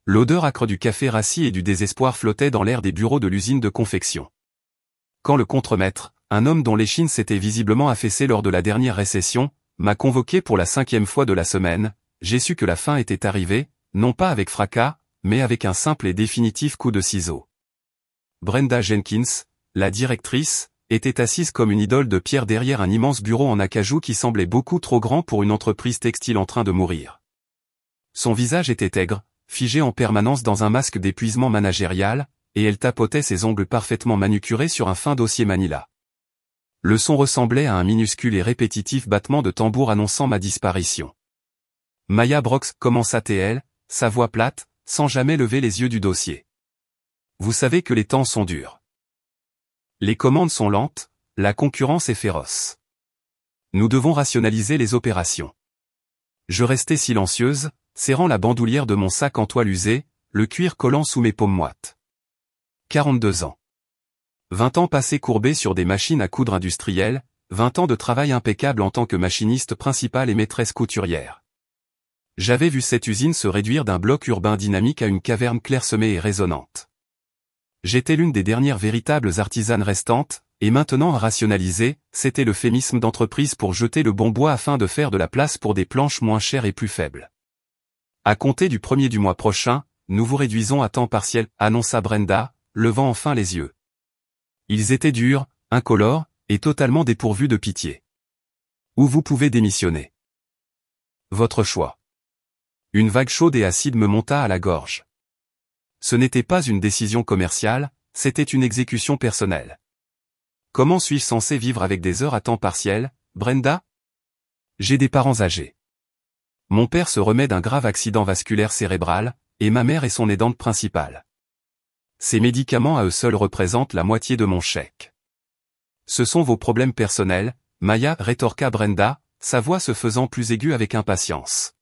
L'odeur âcre du café rassis et du désespoir flottait dans l'air des bureaux de l'usine de confection. Quand le contremaître, un homme dont l'échine s'était visiblement affaissée lors de la dernière récession, m'a convoqué pour la 5e fois de la semaine, j'ai su que la fin était arrivée, non pas avec fracas, mais avec un simple et définitif coup de ciseau. Brenda Jenkins, la directrice, était assise comme une idole de pierre derrière un immense bureau en acajou qui semblait beaucoup trop grand pour une entreprise textile en train de mourir. Son visage était aigre, figé en permanence dans un masque d'épuisement managérial, et elle tapotait ses ongles parfaitement manucurés sur un fin dossier Manila. Le son ressemblait à un minuscule et répétitif battement de tambour annonçant ma disparition. Maya Brox commença-t-elle, sa voix plate, sans jamais lever les yeux du dossier. Vous savez que les temps sont durs. Les commandes sont lentes, la concurrence est féroce. Nous devons rationaliser les opérations. Je restai silencieuse, serrant la bandoulière de mon sac en toile usée, le cuir collant sous mes paumes moites. 42 ans. 20 ans passés courbés sur des machines à coudre industrielles, 20 ans de travail impeccable en tant que machiniste principale et maîtresse couturière. J'avais vu cette usine se réduire d'un bloc urbain dynamique à une caverne clairsemée et résonnante. J'étais l'une des dernières véritables artisanes restantes, et maintenant à rationaliser, c'était l'euphémisme d'entreprise pour jeter le bon bois afin de faire de la place pour des planches moins chères et plus faibles. À compter du 1er du mois prochain, nous vous réduisons à temps partiel, annonça Brenda, levant enfin les yeux. Ils étaient durs, incolores, et totalement dépourvus de pitié. Ou vous pouvez démissionner. Votre choix. Une vague chaude et acide me monta à la gorge. Ce n'était pas une décision commerciale, c'était une exécution personnelle. Comment suis-je censé vivre avec des heures à temps partiel, Brenda? J'ai des parents âgés. Mon père se remet d'un grave accident vasculaire cérébral, et ma mère est son aidante principale. Ces médicaments à eux seuls représentent la moitié de mon chèque. Ce sont vos problèmes personnels, Maya, rétorqua Brenda, sa voix se faisant plus aiguë avec impatience.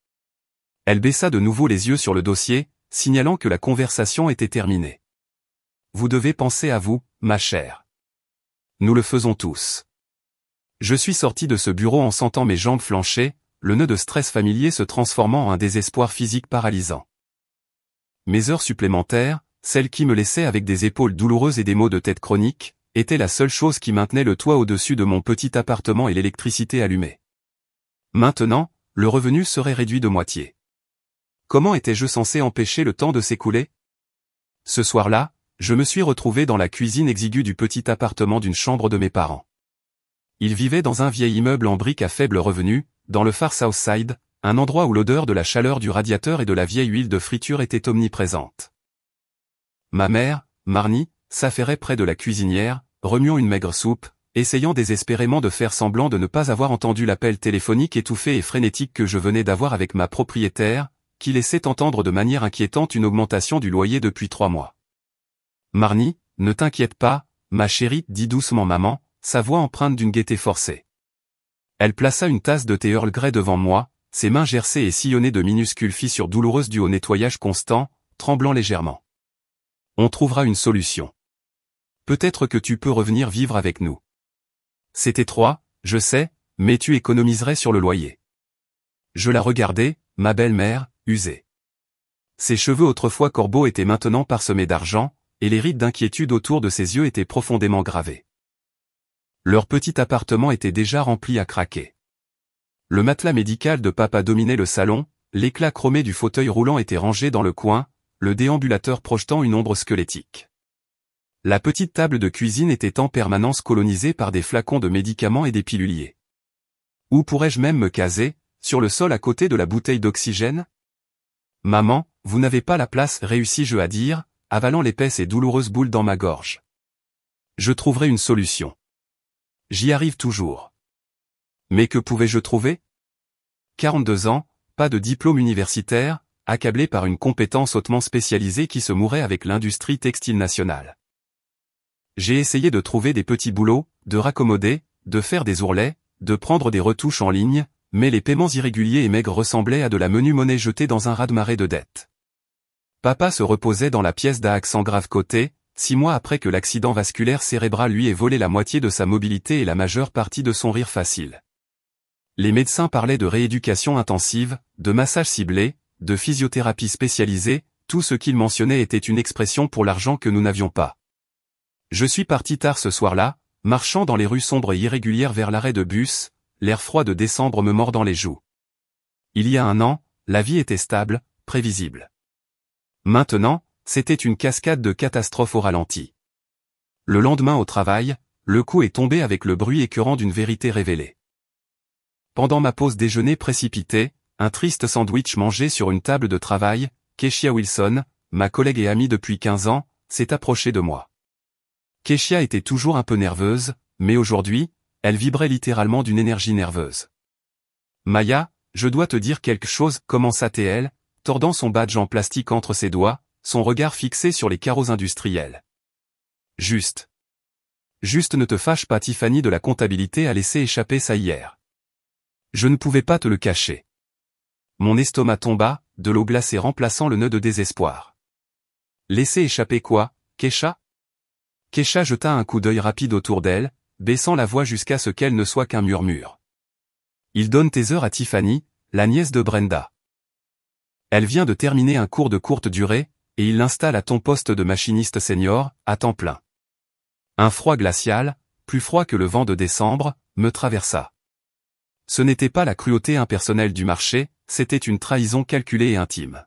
Elle baissa de nouveau les yeux sur le dossier, signalant que la conversation était terminée. Vous devez penser à vous, ma chère. Nous le faisons tous. Je suis sorti de ce bureau en sentant mes jambes flancher, le nœud de stress familier se transformant en un désespoir physique paralysant. Mes heures supplémentaires, celles qui me laissaient avec des épaules douloureuses et des maux de tête chroniques, étaient la seule chose qui maintenait le toit au-dessus de mon petit appartement et l'électricité allumée. Maintenant, le revenu serait réduit de moitié. Comment étais-je censé empêcher le temps de s'écouler? Ce soir-là, je me suis retrouvé dans la cuisine exiguë du petit appartement d'une chambre de mes parents. Ils vivaient dans un vieil immeuble en briques à faible revenu, dans le Far South Side, un endroit où l'odeur de la chaleur du radiateur et de la vieille huile de friture était omniprésente. Ma mère, Marnie, s'affairait près de la cuisinière, remuant une maigre soupe, essayant désespérément de faire semblant de ne pas avoir entendu l'appel téléphonique étouffé et frénétique que je venais d'avoir avec ma propriétaire, qui laissait entendre de manière inquiétante une augmentation du loyer depuis 3 mois. Marnie, ne t'inquiète pas, ma chérie, dit doucement maman, sa voix empreinte d'une gaieté forcée. Elle plaça une tasse de thé Earl Grey devant moi, ses mains gercées et sillonnées de minuscules fissures douloureuses dues au nettoyage constant, tremblant légèrement. On trouvera une solution. Peut-être que tu peux revenir vivre avec nous. C'est étroit, je sais, mais tu économiserais sur le loyer. Je la regardais, ma belle-mère, usée. Ses cheveux autrefois corbeaux étaient maintenant parsemés d'argent, et les rides d'inquiétude autour de ses yeux étaient profondément gravées. Leur petit appartement était déjà rempli à craquer. Le matelas médical de papa dominait le salon, l'éclat chromé du fauteuil roulant était rangé dans le coin, le déambulateur projetant une ombre squelettique. La petite table de cuisine était en permanence colonisée par des flacons de médicaments et des piluliers. Où pourrais-je même me caser, sur le sol à côté de la bouteille d'oxygène? Maman, vous n'avez pas la place, réussis-je à dire, avalant l'épaisse et douloureuse boule dans ma gorge. Je trouverai une solution. J'y arrive toujours. Mais que pouvais-je trouver? 42 ans, pas de diplôme universitaire, accablé par une compétence hautement spécialisée qui se mourait avec l'industrie textile nationale. J'ai essayé de trouver des petits boulots, de raccommoder, de faire des ourlets, de prendre des retouches en ligne, mais les paiements irréguliers et maigres ressemblaient à de la menue monnaie jetée dans un raz-de-marée de dettes. Papa se reposait dans la pièce d'à accent grave côté, 6 mois après que l'accident vasculaire cérébral lui ait volé la moitié de sa mobilité et la majeure partie de son rire facile. Les médecins parlaient de rééducation intensive, de massage ciblé, de physiothérapie spécialisée, tout ce qu'il mentionnait était une expression pour l'argent que nous n'avions pas. Je suis parti tard ce soir-là, marchant dans les rues sombres et irrégulières vers l'arrêt de bus, l'air froid de décembre me mordant les joues. Il y a un an, la vie était stable, prévisible. Maintenant, c'était une cascade de catastrophes au ralenti. Le lendemain au travail, le coup est tombé avec le bruit écœurant d'une vérité révélée. Pendant ma pause déjeuner précipitée, un triste sandwich mangé sur une table de travail, Keshia Wilson, ma collègue et amie depuis 15 ans, s'est approchée de moi. Keshia était toujours un peu nerveuse, mais aujourd'hui, elle vibrait littéralement d'une énergie nerveuse. Maya, je dois te dire quelque chose, commença-t-elle, tordant son badge en plastique entre ses doigts, son regard fixé sur les carreaux industriels. Juste ne te fâche pas, Tiffany de la comptabilité a laissé échapper ça hier. Je ne pouvais pas te le cacher. Mon estomac tomba, de l'eau glacée remplaçant le nœud de désespoir. Laisser échapper quoi, Kesha? Kesha jeta un coup d'œil rapide autour d'elle, baissant la voix jusqu'à ce qu'elle ne soit qu'un murmure. Il donne tes heures à Tiffany, la nièce de Brenda. Elle vient de terminer un cours de courte durée, et il l'installe à ton poste de machiniste senior, à temps plein. Un froid glacial, plus froid que le vent de décembre, me traversa. Ce n'était pas la cruauté impersonnelle du marché, c'était une trahison calculée et intime.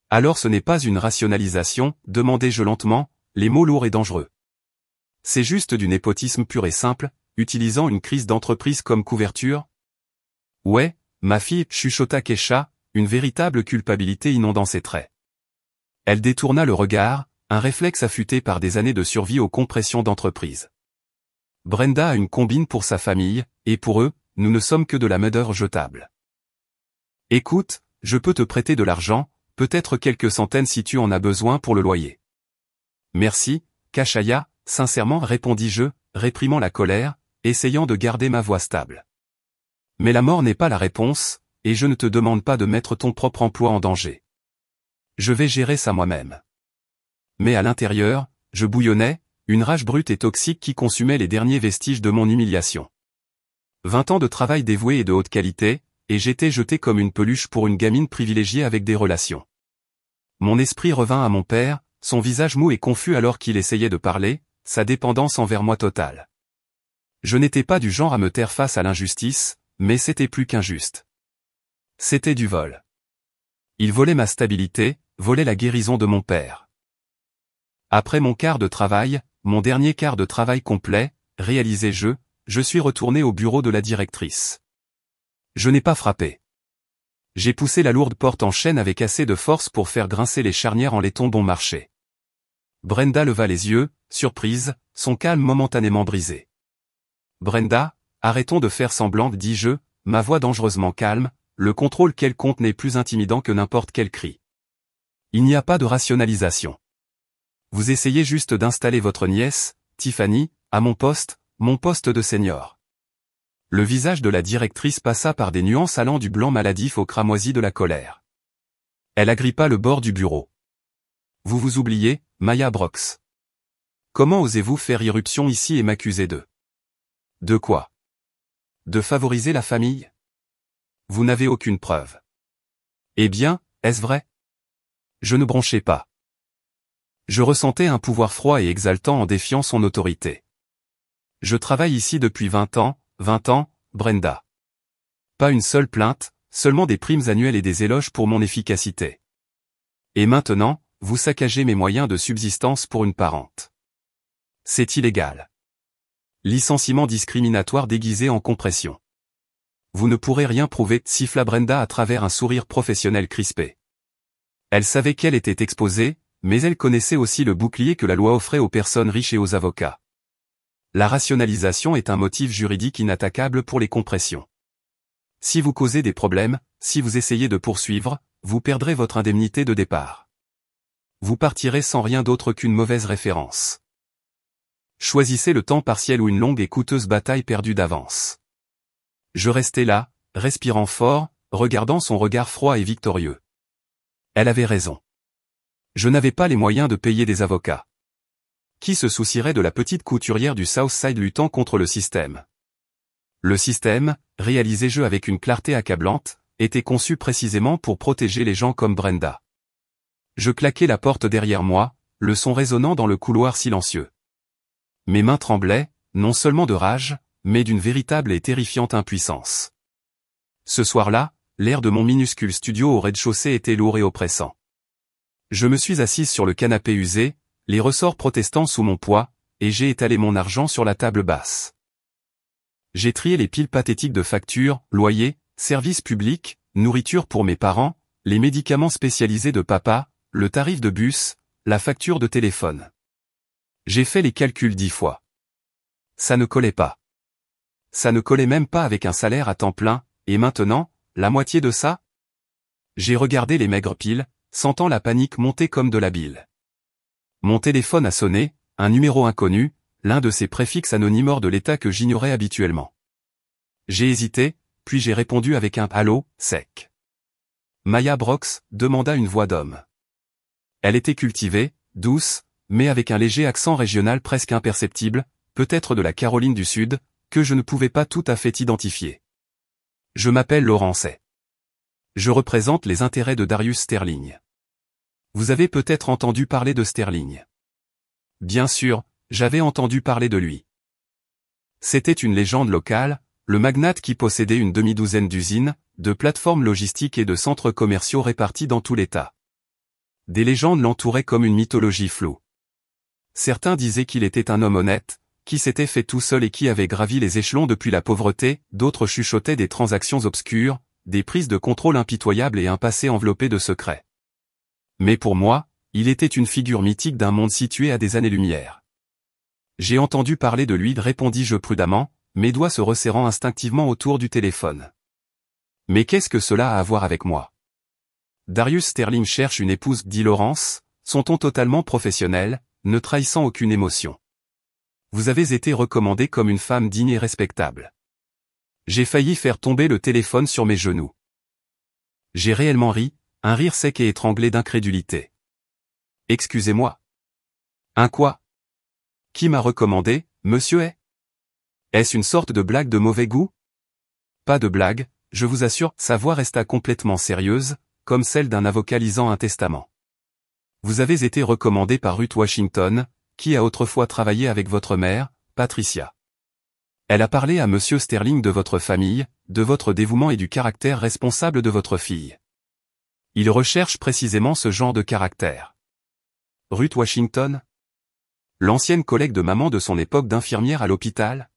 Alors ce n'est pas une rationalisation, demandai-je lentement, les mots lourds et dangereux. C'est juste du népotisme pur et simple, utilisant une crise d'entreprise comme couverture? Ouais, ma fille, chuchota Kesha, une véritable culpabilité inondant ses traits. Elle détourna le regard, un réflexe affûté par des années de survie aux compressions d'entreprise. Brenda a une combine pour sa famille, et pour eux, nous ne sommes que de la main-d'œuvre jetable. Écoute, je peux te prêter de l'argent, peut-être quelques centaines si tu en as besoin pour le loyer. Merci, Kashaya, sincèrement répondis-je, réprimant la colère, essayant de garder ma voix stable. Mais la mort n'est pas la réponse, et je ne te demande pas de mettre ton propre emploi en danger. Je vais gérer ça moi-même. Mais à l'intérieur, je bouillonnais, une rage brute et toxique qui consumait les derniers vestiges de mon humiliation. 20 ans de travail dévoué et de haute qualité, et j'étais jeté comme une peluche pour une gamine privilégiée avec des relations. Mon esprit revint à mon père, son visage mou et confus alors qu'il essayait de parler, sa dépendance envers moi totale. Je n'étais pas du genre à me taire face à l'injustice, mais c'était plus qu'injuste. C'était du vol. Il volait ma stabilité, volait la guérison de mon père. Après mon quart de travail, mon dernier quart de travail complet, réalisai-je, je suis retourné au bureau de la directrice. Je n'ai pas frappé. J'ai poussé la lourde porte en chêne avec assez de force pour faire grincer les charnières en laiton bon marché. Brenda leva les yeux, surprise, son calme momentanément brisé. Brenda, arrêtons de faire semblant, dis-je, ma voix dangereusement calme, le contrôle qu'elle compte n'est plus intimidant que n'importe quel cri. Il n'y a pas de rationalisation. Vous essayez juste d'installer votre nièce, Tiffany, à mon poste de senior. Le visage de la directrice passa par des nuances allant du blanc maladif au cramoisi de la colère. Elle agrippa le bord du bureau. Vous vous oubliez, Maya Brox. Comment osez-vous faire irruption ici et m'accuser de... De quoi? De favoriser la famille? Vous n'avez aucune preuve. Eh bien, est-ce vrai? Je ne bronchais pas. Je ressentais un pouvoir froid et exaltant en défiant son autorité. Je travaille ici depuis 20 ans, Brenda. Pas une seule plainte, seulement des primes annuelles et des éloges pour mon efficacité. Et maintenant, vous saccagez mes moyens de subsistance pour une parente. C'est illégal. Licenciement discriminatoire déguisé en compression. Vous ne pourrez rien prouver, siffla Brenda à travers un sourire professionnel crispé. Elle savait qu'elle était exposée, mais elle connaissait aussi le bouclier que la loi offrait aux personnes riches et aux avocats. La rationalisation est un motif juridique inattaquable pour les compressions. Si vous causez des problèmes, si vous essayez de poursuivre, vous perdrez votre indemnité de départ. Vous partirez sans rien d'autre qu'une mauvaise référence. Choisissez le temps partiel ou une longue et coûteuse bataille perdue d'avance. Je restais là, respirant fort, regardant son regard froid et victorieux. Elle avait raison. Je n'avais pas les moyens de payer des avocats. Qui se soucierait de la petite couturière du Southside luttant contre le système? Le système, réalisai-je avec une clarté accablante, était conçu précisément pour protéger les gens comme Brenda. Je claquai la porte derrière moi, le son résonnant dans le couloir silencieux. Mes mains tremblaient, non seulement de rage, mais d'une véritable et terrifiante impuissance. Ce soir-là, l'air de mon minuscule studio au rez-de-chaussée était lourd et oppressant. Je me suis assise sur le canapé usé, les ressorts protestant sous mon poids, et j'ai étalé mon argent sur la table basse. J'ai trié les piles pathétiques de factures, loyers, services publics, nourriture pour mes parents, les médicaments spécialisés de papa, le tarif de bus, la facture de téléphone. J'ai fait les calculs 10 fois. Ça ne collait pas. Ça ne collait même pas avec un salaire à temps plein, et maintenant, la moitié de ça? J'ai regardé les maigres piles, sentant la panique monter comme de la bile. Mon téléphone a sonné, un numéro inconnu, l'un de ces préfixes anonymes hors de l'état que j'ignorais habituellement. J'ai hésité, puis j'ai répondu avec un « allô » sec. Maya Brox, demanda une voix d'homme. Elle était cultivée, douce, mais avec un léger accent régional presque imperceptible, peut-être de la Caroline du Sud, que je ne pouvais pas tout à fait identifier. Je m'appelle Laurence. Je représente les intérêts de Darius Sterling. Vous avez peut-être entendu parler de Sterling. Bien sûr, j'avais entendu parler de lui. C'était une légende locale, le magnate qui possédait une demi-douzaine d'usines, de plateformes logistiques et de centres commerciaux répartis dans tout l'État. Des légendes l'entouraient comme une mythologie floue. Certains disaient qu'il était un homme honnête, qui s'était fait tout seul et qui avait gravi les échelons depuis la pauvreté, d'autres chuchotaient des transactions obscures, des prises de contrôle impitoyables et un passé enveloppé de secrets. Mais pour moi, il était une figure mythique d'un monde situé à des années-lumière. J'ai entendu parler de lui, répondis-je prudemment, mes doigts se resserrant instinctivement autour du téléphone. Mais qu'est-ce que cela a à voir avec moi? Darius Sterling cherche une épouse, dit Laurence, son ton totalement professionnel, ne trahissant aucune émotion. Vous avez été recommandée comme une femme digne et respectable. J'ai failli faire tomber le téléphone sur mes genoux. J'ai réellement ri, un rire sec et étranglé d'incrédulité. Excusez-moi. Un quoi? Qui m'a recommandé, monsieur est? Est-ce une sorte de blague de mauvais goût? Pas de blague, je vous assure, sa voix resta complètement sérieuse, comme celle d'un avocat lisant un testament. Vous avez été recommandé par Ruth Washington, qui a autrefois travaillé avec votre mère, Patricia. Elle a parlé à monsieur Sterling de votre famille, de votre dévouement et du caractère responsable de votre fille. Il recherche précisément ce genre de caractère. Ruth Washington? L'ancienne collègue de maman de son époque d'infirmière à l'hôpital?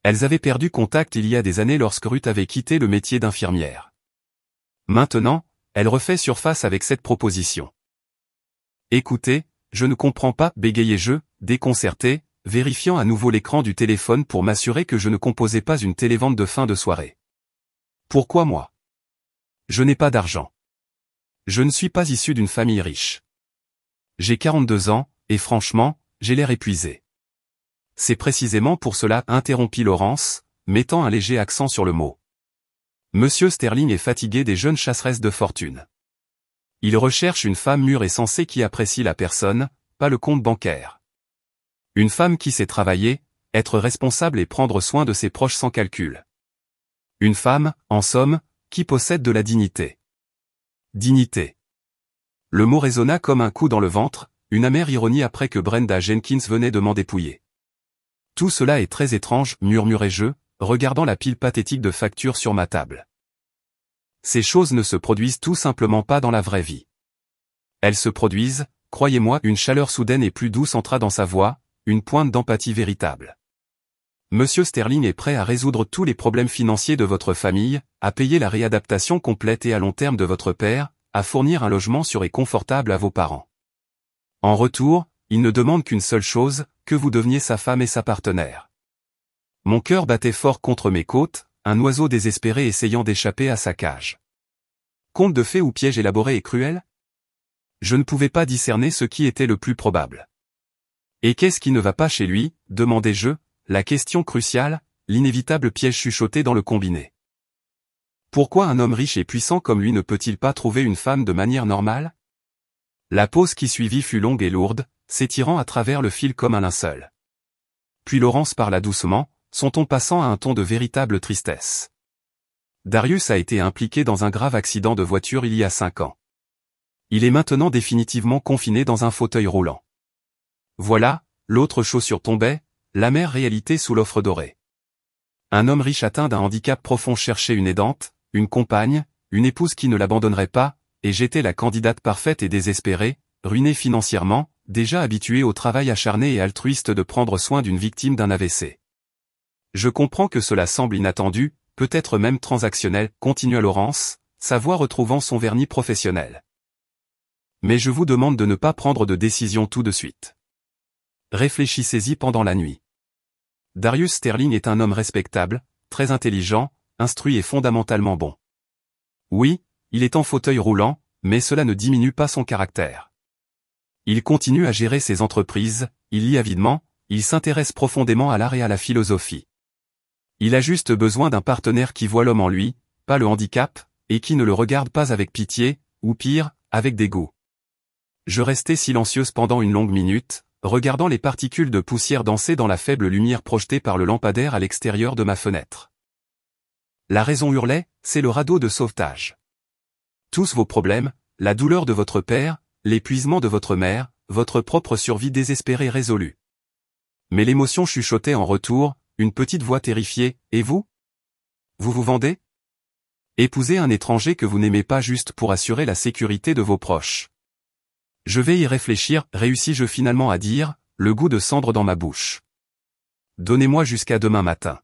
Elles avaient perdu contact il y a des années lorsque Ruth avait quitté le métier d'infirmière. Maintenant, elle refait surface avec cette proposition. Écoutez, je ne comprends pas, bégayai-je, déconcerté, vérifiant à nouveau l'écran du téléphone pour m'assurer que je ne composais pas une télévente de fin de soirée. Pourquoi moi? Je n'ai pas d'argent. Je ne suis pas issu d'une famille riche. J'ai 42 ans, et franchement, j'ai l'air épuisé. C'est précisément pour cela, interrompit Laurence, mettant un léger accent sur le mot. Monsieur Sterling est fatigué des jeunes chasseresses de fortune. Il recherche une femme mûre et sensée qui apprécie la personne, pas le compte bancaire. Une femme qui sait travailler, être responsable et prendre soin de ses proches sans calcul. Une femme, en somme, qui possède de la dignité. Dignité. Le mot résonna comme un coup dans le ventre, une amère ironie après que Brenda Jenkins venait de m'en dépouiller. Tout cela est très étrange, murmurai-je, regardant la pile pathétique de factures sur ma table. Ces choses ne se produisent tout simplement pas dans la vraie vie. Elles se produisent, croyez-moi, une chaleur soudaine et plus douce entra dans sa voix, une pointe d'empathie véritable. Monsieur Sterling est prêt à résoudre tous les problèmes financiers de votre famille, à payer la réadaptation complète et à long terme de votre père, à fournir un logement sûr et confortable à vos parents. En retour, il ne demande qu'une seule chose, que vous deveniez sa femme et sa partenaire. Mon cœur battait fort contre mes côtes, un oiseau désespéré essayant d'échapper à sa cage. Conte de fées ou piège élaboré et cruel? Je ne pouvais pas discerner ce qui était le plus probable. Et qu'est-ce qui ne va pas chez lui, demandai-je, la question cruciale, l'inévitable piège chuchoté dans le combiné. Pourquoi un homme riche et puissant comme lui ne peut-il pas trouver une femme de manière normale? La pause qui suivit fut longue et lourde, s'étirant à travers le fil comme un linceul. Puis Laurence parla doucement, son ton passant à un ton de véritable tristesse. Darius a été impliqué dans un grave accident de voiture il y a 5 ans. Il est maintenant définitivement confiné dans un fauteuil roulant. Voilà, l'autre chaussure tombait, l'amère réalité sous l'offre dorée. Un homme riche atteint d'un handicap profond cherchait une aidante, une compagne, une épouse qui ne l'abandonnerait pas, et j'étais la candidate parfaite et désespérée, ruinée financièrement, déjà habituée au travail acharné et altruiste de prendre soin d'une victime d'un AVC. Je comprends que cela semble inattendu, peut-être même transactionnel, continua Laurence, sa voix retrouvant son vernis professionnel. Mais je vous demande de ne pas prendre de décision tout de suite. Réfléchissez-y pendant la nuit. Darius Sterling est un homme respectable, très intelligent, instruit et fondamentalement bon. Oui, il est en fauteuil roulant, mais cela ne diminue pas son caractère. Il continue à gérer ses entreprises, il lit avidement, il s'intéresse profondément à l'art et à la philosophie. Il a juste besoin d'un partenaire qui voit l'homme en lui, pas le handicap, et qui ne le regarde pas avec pitié, ou pire, avec dégoût. Je restai silencieuse pendant une longue minute, regardant les particules de poussière danser dans la faible lumière projetée par le lampadaire à l'extérieur de ma fenêtre. La raison hurlait, c'est le radeau de sauvetage. Tous vos problèmes, la douleur de votre père, l'épuisement de votre mère, votre propre survie désespérée résolue. Mais l'émotion chuchotait en retour, une petite voix terrifiée, et vous? Vous vous vendez? Épousez un étranger que vous n'aimez pas juste pour assurer la sécurité de vos proches. Je vais y réfléchir, réussis-je finalement à dire, le goût de cendre dans ma bouche. Donnez-moi jusqu'à demain matin.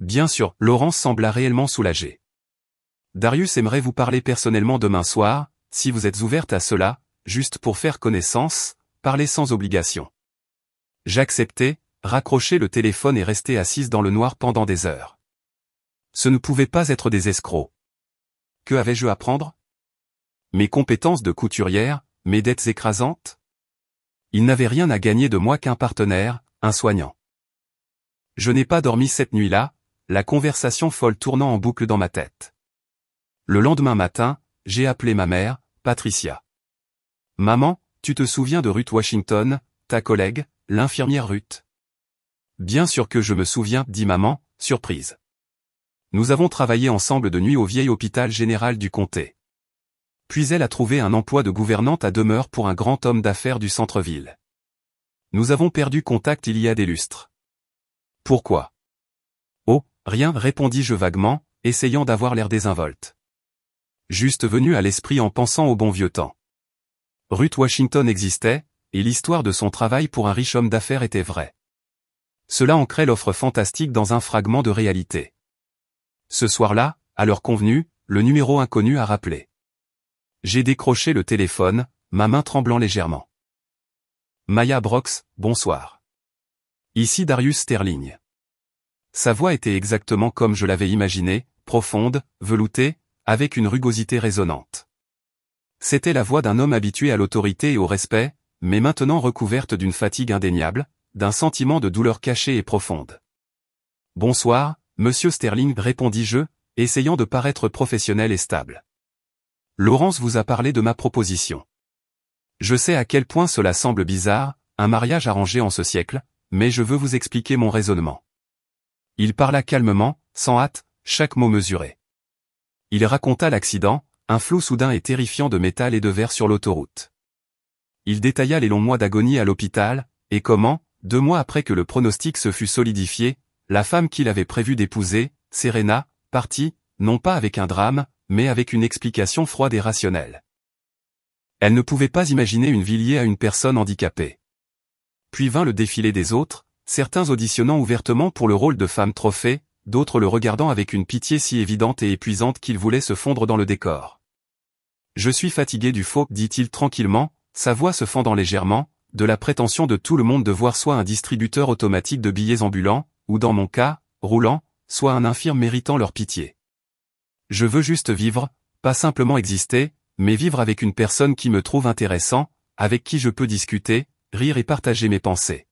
Bien sûr, Laurence sembla réellement soulagée. Darius aimerait vous parler personnellement demain soir, si vous êtes ouverte à cela, juste pour faire connaissance, parler sans obligation. J'acceptai, raccrochai le téléphone et restai assise dans le noir pendant des heures. Ce ne pouvait pas être des escrocs. Que avais-je à apprendre? Mes compétences de couturière, mes dettes écrasantes? Ils n'avaient rien à gagner de moi qu'un partenaire, un soignant. Je n'ai pas dormi cette nuit-là, la conversation folle tournant en boucle dans ma tête. Le lendemain matin, j'ai appelé ma mère, Patricia. Maman, tu te souviens de Ruth Washington, ta collègue, l'infirmière Ruth? Bien sûr que je me souviens, dit maman, surprise. Nous avons travaillé ensemble de nuit au vieil hôpital général du comté. Puis elle a trouvé un emploi de gouvernante à demeure pour un grand homme d'affaires du centre-ville. Nous avons perdu contact il y a des lustres. Pourquoi? Oh, rien, répondis-je vaguement, essayant d'avoir l'air désinvolte. Juste venu à l'esprit en pensant au bon vieux temps. Ruth Washington existait, et l'histoire de son travail pour un riche homme d'affaires était vraie. Cela ancrait l'offre fantastique dans un fragment de réalité. Ce soir-là, à l'heure convenue, le numéro inconnu a rappelé. J'ai décroché le téléphone, ma main tremblant légèrement. Maya Brox, bonsoir. Ici Darius Sterling. Sa voix était exactement comme je l'avais imaginé, profonde, veloutée, avec une rugosité résonnante. C'était la voix d'un homme habitué à l'autorité et au respect, mais maintenant recouverte d'une fatigue indéniable, d'un sentiment de douleur cachée et profonde. Bonsoir, monsieur Sterling, répondis-je, essayant de paraître professionnel et stable. Laurence vous a parlé de ma proposition. Je sais à quel point cela semble bizarre, un mariage arrangé en ce siècle, mais je veux vous expliquer mon raisonnement. Il parla calmement, sans hâte, chaque mot mesuré. Il raconta l'accident, un flot soudain et terrifiant de métal et de verre sur l'autoroute. Il détailla les longs mois d'agonie à l'hôpital, et comment, 2 mois après que le pronostic se fut solidifié, la femme qu'il avait prévu d'épouser, Serena, partit, non pas avec un drame, mais avec une explication froide et rationnelle. Elle ne pouvait pas imaginer une vie liée à une personne handicapée. Puis vint le défilé des autres, certains auditionnant ouvertement pour le rôle de femme trophée, d'autres le regardant avec une pitié si évidente et épuisante qu'il voulait se fondre dans le décor. Je suis fatigué du faux, dit-il tranquillement, sa voix se fendant légèrement, de la prétention de tout le monde de voir soit un distributeur automatique de billets ambulants, ou dans mon cas, roulant, soit un infirme méritant leur pitié. Je veux juste vivre, pas simplement exister, mais vivre avec une personne qui me trouve intéressant, avec qui je peux discuter, rire et partager mes pensées.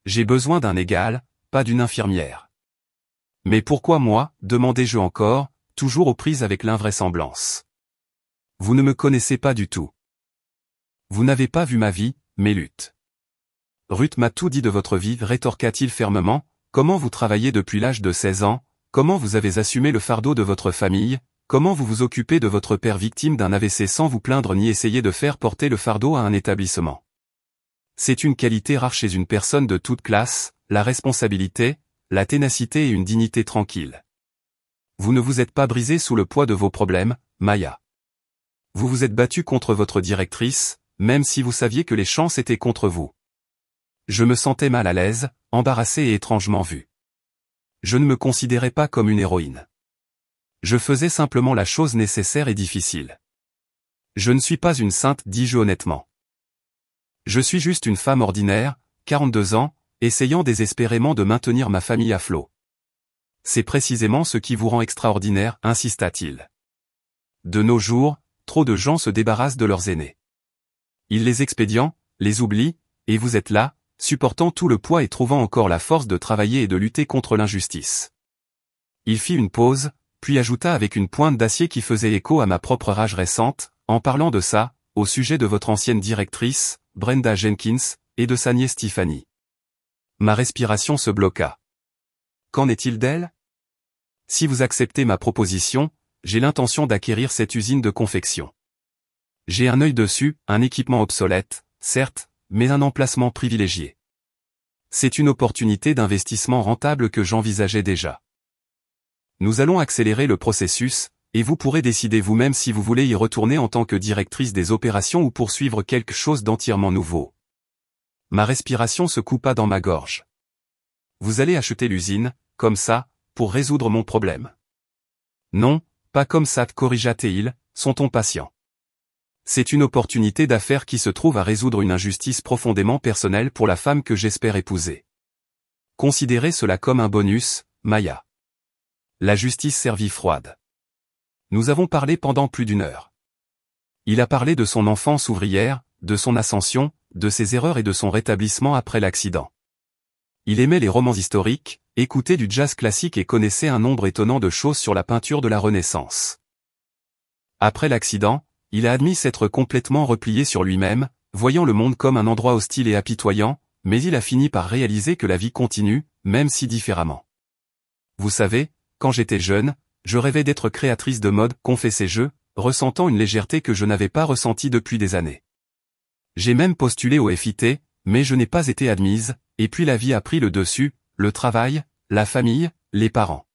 J'ai besoin d'un égal, pas d'une infirmière. Mais pourquoi moi, demandai-je encore, toujours aux prises avec l'invraisemblance. Vous ne me connaissez pas du tout. Vous n'avez pas vu ma vie, mes luttes. Ruth m'a tout dit de votre vie, rétorqua-t-il fermement, comment vous travaillez depuis l'âge de 16 ans, comment vous avez assumé le fardeau de votre famille, Comment vous vous occupez de votre père victime d'un AVC sans vous plaindre ni essayer de faire porter le fardeau à un établissement? C'est une qualité rare chez une personne de toute classe, la responsabilité, la ténacité et une dignité tranquille. Vous ne vous êtes pas brisé sous le poids de vos problèmes, Maya. Vous vous êtes battu contre votre directrice, même si vous saviez que les chances étaient contre vous. Je me sentais mal à l'aise, embarrassé et étrangement vu. Je ne me considérais pas comme une héroïne. Je faisais simplement la chose nécessaire et difficile. Je ne suis pas une sainte, dis-je honnêtement. Je suis juste une femme ordinaire, 42 ans, essayant désespérément de maintenir ma famille à flot. C'est précisément ce qui vous rend extraordinaire, insista-t-il. De nos jours, trop de gens se débarrassent de leurs aînés. Ils les expédient, les oublient, et vous êtes là, supportant tout le poids et trouvant encore la force de travailler et de lutter contre l'injustice. Il fit une pause, puis ajouta avec une pointe d'acier qui faisait écho à ma propre rage récente, en parlant de ça, au sujet de votre ancienne directrice, Brenda Jenkins, et de sa nièce Tiffany. Ma respiration se bloqua. Qu'en est-il d'elle? Si vous acceptez ma proposition, j'ai l'intention d'acquérir cette usine de confection. J'ai un œil dessus, un équipement obsolète, certes, mais un emplacement privilégié. C'est une opportunité d'investissement rentable que j'envisageais déjà. Nous allons accélérer le processus, et vous pourrez décider vous-même si vous voulez y retourner en tant que directrice des opérations ou poursuivre quelque chose d'entièrement nouveau. Ma respiration se coupa dans ma gorge. Vous allez acheter l'usine, comme ça, pour résoudre mon problème. Non, pas comme ça, corrigea Teil, son ton patient. C'est une opportunité d'affaires qui se trouve à résoudre une injustice profondément personnelle pour la femme que j'espère épouser. Considérez cela comme un bonus, Maya. La justice servit froide. Nous avons parlé pendant plus d'1 heure. Il a parlé de son enfance ouvrière, de son ascension, de ses erreurs et de son rétablissement après l'accident. Il aimait les romans historiques, écoutait du jazz classique et connaissait un nombre étonnant de choses sur la peinture de la Renaissance. Après l'accident, il a admis s'être complètement replié sur lui-même, voyant le monde comme un endroit hostile et apitoyant, mais il a fini par réaliser que la vie continue, même si différemment. Vous savez, quand j'étais jeune, je rêvais d'être créatrice de mode, confessai-je, ressentant une légèreté que je n'avais pas ressentie depuis des années. J'ai même postulé au FIT, mais je n'ai pas été admise, et puis la vie a pris le dessus, le travail, la famille, les parents.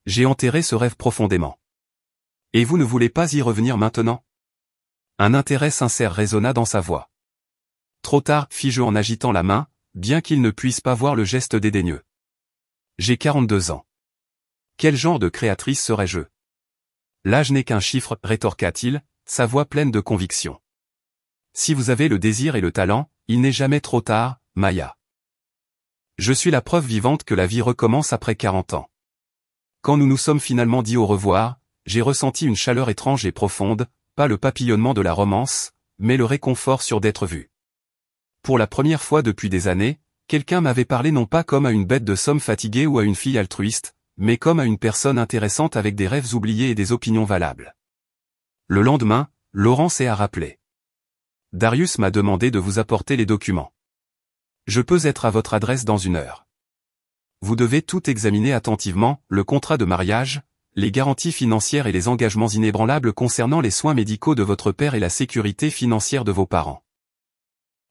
J'ai enterré ce rêve profondément. Et vous ne voulez pas y revenir maintenant? Un intérêt sincère résonna dans sa voix. Trop tard, fis-je en agitant la main, bien qu'il ne puisse pas voir le geste dédaigneux. J'ai 42 ans. Quel genre de créatrice serais-je? L'âge n'est qu'un chiffre, rétorqua-t-il, sa voix pleine de conviction. Si vous avez le désir et le talent, il n'est jamais trop tard, Maya. Je suis la preuve vivante que la vie recommence après 40 ans. Quand nous nous sommes finalement dit au revoir, j'ai ressenti une chaleur étrange et profonde, pas le papillonnement de la romance, mais le réconfort sûr d'être vu. Pour la première fois depuis des années, quelqu'un m'avait parlé non pas comme à une bête de somme fatiguée ou à une fille altruiste, mais comme à une personne intéressante avec des rêves oubliés et des opinions valables. Le lendemain, Laurence a rappelé. Darius m'a demandé de vous apporter les documents. Je peux être à votre adresse dans 1 heure. Vous devez tout examiner attentivement, le contrat de mariage, les garanties financières et les engagements inébranlables concernant les soins médicaux de votre père et la sécurité financière de vos parents.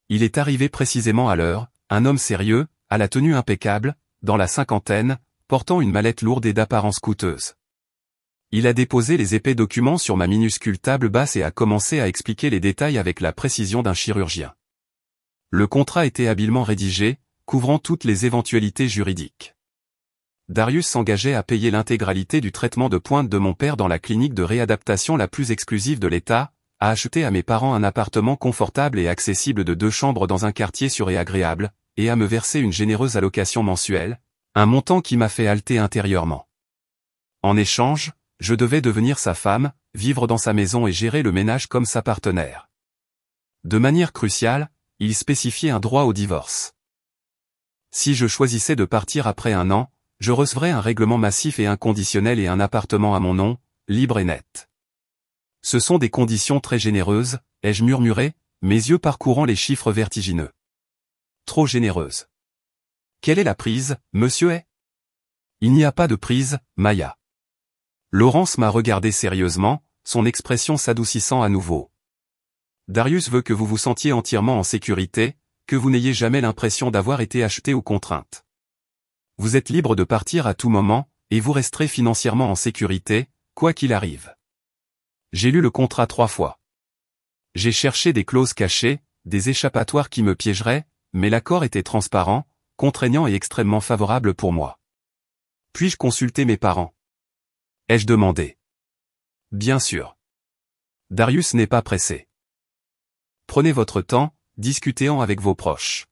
Il est arrivé précisément à l'heure, un homme sérieux, à la tenue impeccable, dans la cinquantaine, portant une mallette lourde et d'apparence coûteuse. Il a déposé les épais documents sur ma minuscule table basse et a commencé à expliquer les détails avec la précision d'un chirurgien. Le contrat était habilement rédigé, couvrant toutes les éventualités juridiques. Darius s'engageait à payer l'intégralité du traitement de pointe de mon père dans la clinique de réadaptation la plus exclusive de l'État, à acheter à mes parents un appartement confortable et accessible de 2 chambres dans un quartier sûr et agréable, et à me verser une généreuse allocation mensuelle, un montant qui m'a fait halter intérieurement. En échange, je devais devenir sa femme, vivre dans sa maison et gérer le ménage comme sa partenaire. De manière cruciale, il spécifiait un droit au divorce. Si je choisissais de partir après 1 an, je recevrais un règlement massif et inconditionnel et un appartement à mon nom, libre et net. Ce sont des conditions très généreuses, ai-je murmuré, mes yeux parcourant les chiffres vertigineux. Trop généreuses. Quelle est la prise, monsieur? Il n'y a pas de prise, Maya. Laurence m'a regardé sérieusement, son expression s'adoucissant à nouveau. Darius veut que vous vous sentiez entièrement en sécurité, que vous n'ayez jamais l'impression d'avoir été acheté aux contraintes. Vous êtes libre de partir à tout moment, et vous resterez financièrement en sécurité, quoi qu'il arrive. J'ai lu le contrat 3 fois. J'ai cherché des clauses cachées, des échappatoires qui me piégeraient, mais l'accord était transparent, contraignant et extrêmement favorable pour moi. Puis-je consulter mes parents? Ai-je demandé? Bien sûr. Darius n'est pas pressé. Prenez votre temps, discutez-en avec vos proches.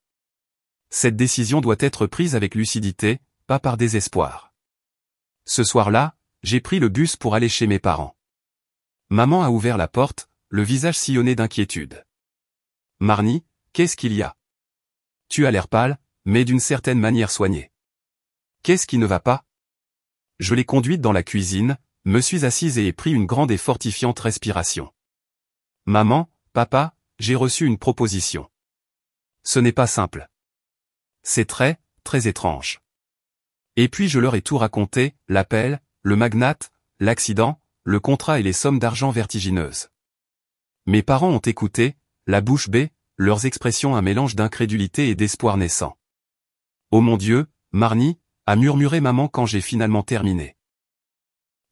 Cette décision doit être prise avec lucidité, pas par désespoir. Ce soir-là, j'ai pris le bus pour aller chez mes parents. Maman a ouvert la porte, le visage sillonné d'inquiétude. Marnie, qu'est-ce qu'il y a? Tu as l'air pâle, mais d'une certaine manière soignée. Qu'est-ce qui ne va pas? Je l'ai conduite dans la cuisine, me suis assise et ai pris une grande et fortifiante respiration. Maman, papa, j'ai reçu une proposition. Ce n'est pas simple. C'est très, très étrange. Et puis je leur ai tout raconté, l'appel, le magnate, l'accident, le contrat et les sommes d'argent vertigineuses. Mes parents ont écouté, la bouche bée, leurs expressions un mélange d'incrédulité et d'espoir naissant. Oh mon Dieu, Marnie, a murmuré maman quand j'ai finalement terminé.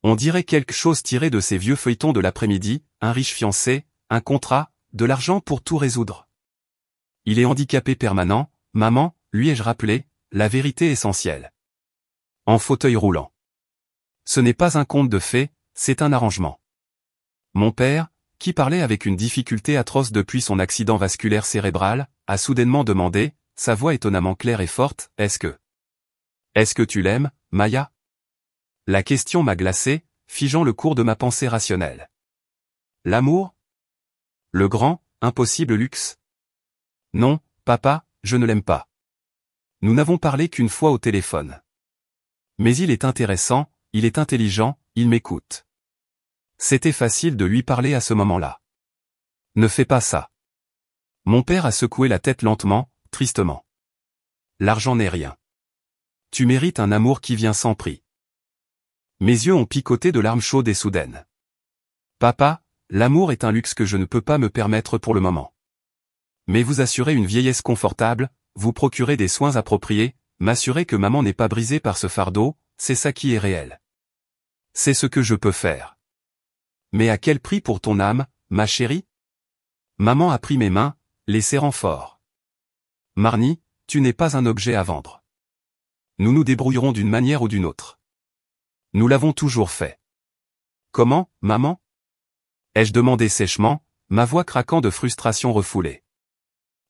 On dirait quelque chose tiré de ces vieux feuilletons de l'après-midi, un riche fiancé, un contrat, de l'argent pour tout résoudre. Il est handicapé permanent, maman, lui ai-je rappelé, la vérité essentielle. En fauteuil roulant. Ce n'est pas un conte de fées, c'est un arrangement. Mon père, qui parlait avec une difficulté atroce depuis son accident vasculaire cérébral, a soudainement demandé, sa voix étonnamment claire et forte, Est-ce que tu l'aimes, Maya? La question m'a glacé, figeant le cours de ma pensée rationnelle. L'amour? Le grand, impossible luxe? Non, papa, je ne l'aime pas. Nous n'avons parlé qu'une fois au téléphone. Mais il est intéressant, il est intelligent, il m'écoute. C'était facile de lui parler à ce moment-là. Ne fais pas ça. Mon père a secoué la tête lentement, tristement. L'argent n'est rien. Tu mérites un amour qui vient sans prix. Mes yeux ont picoté de larmes chaudes et soudaines. Papa, l'amour est un luxe que je ne peux pas me permettre pour le moment. Mais vous assurer une vieillesse confortable, vous procurer des soins appropriés, m'assurer que maman n'est pas brisée par ce fardeau, c'est ça qui est réel. C'est ce que je peux faire. Mais à quel prix pour ton âme, ma chérie? Maman a pris mes mains, les serrant fort. Marnie, tu n'es pas un objet à vendre. Nous nous débrouillerons d'une manière ou d'une autre. Nous l'avons toujours fait. Comment, maman? Ai-je demandé sèchement, ma voix craquant de frustration refoulée.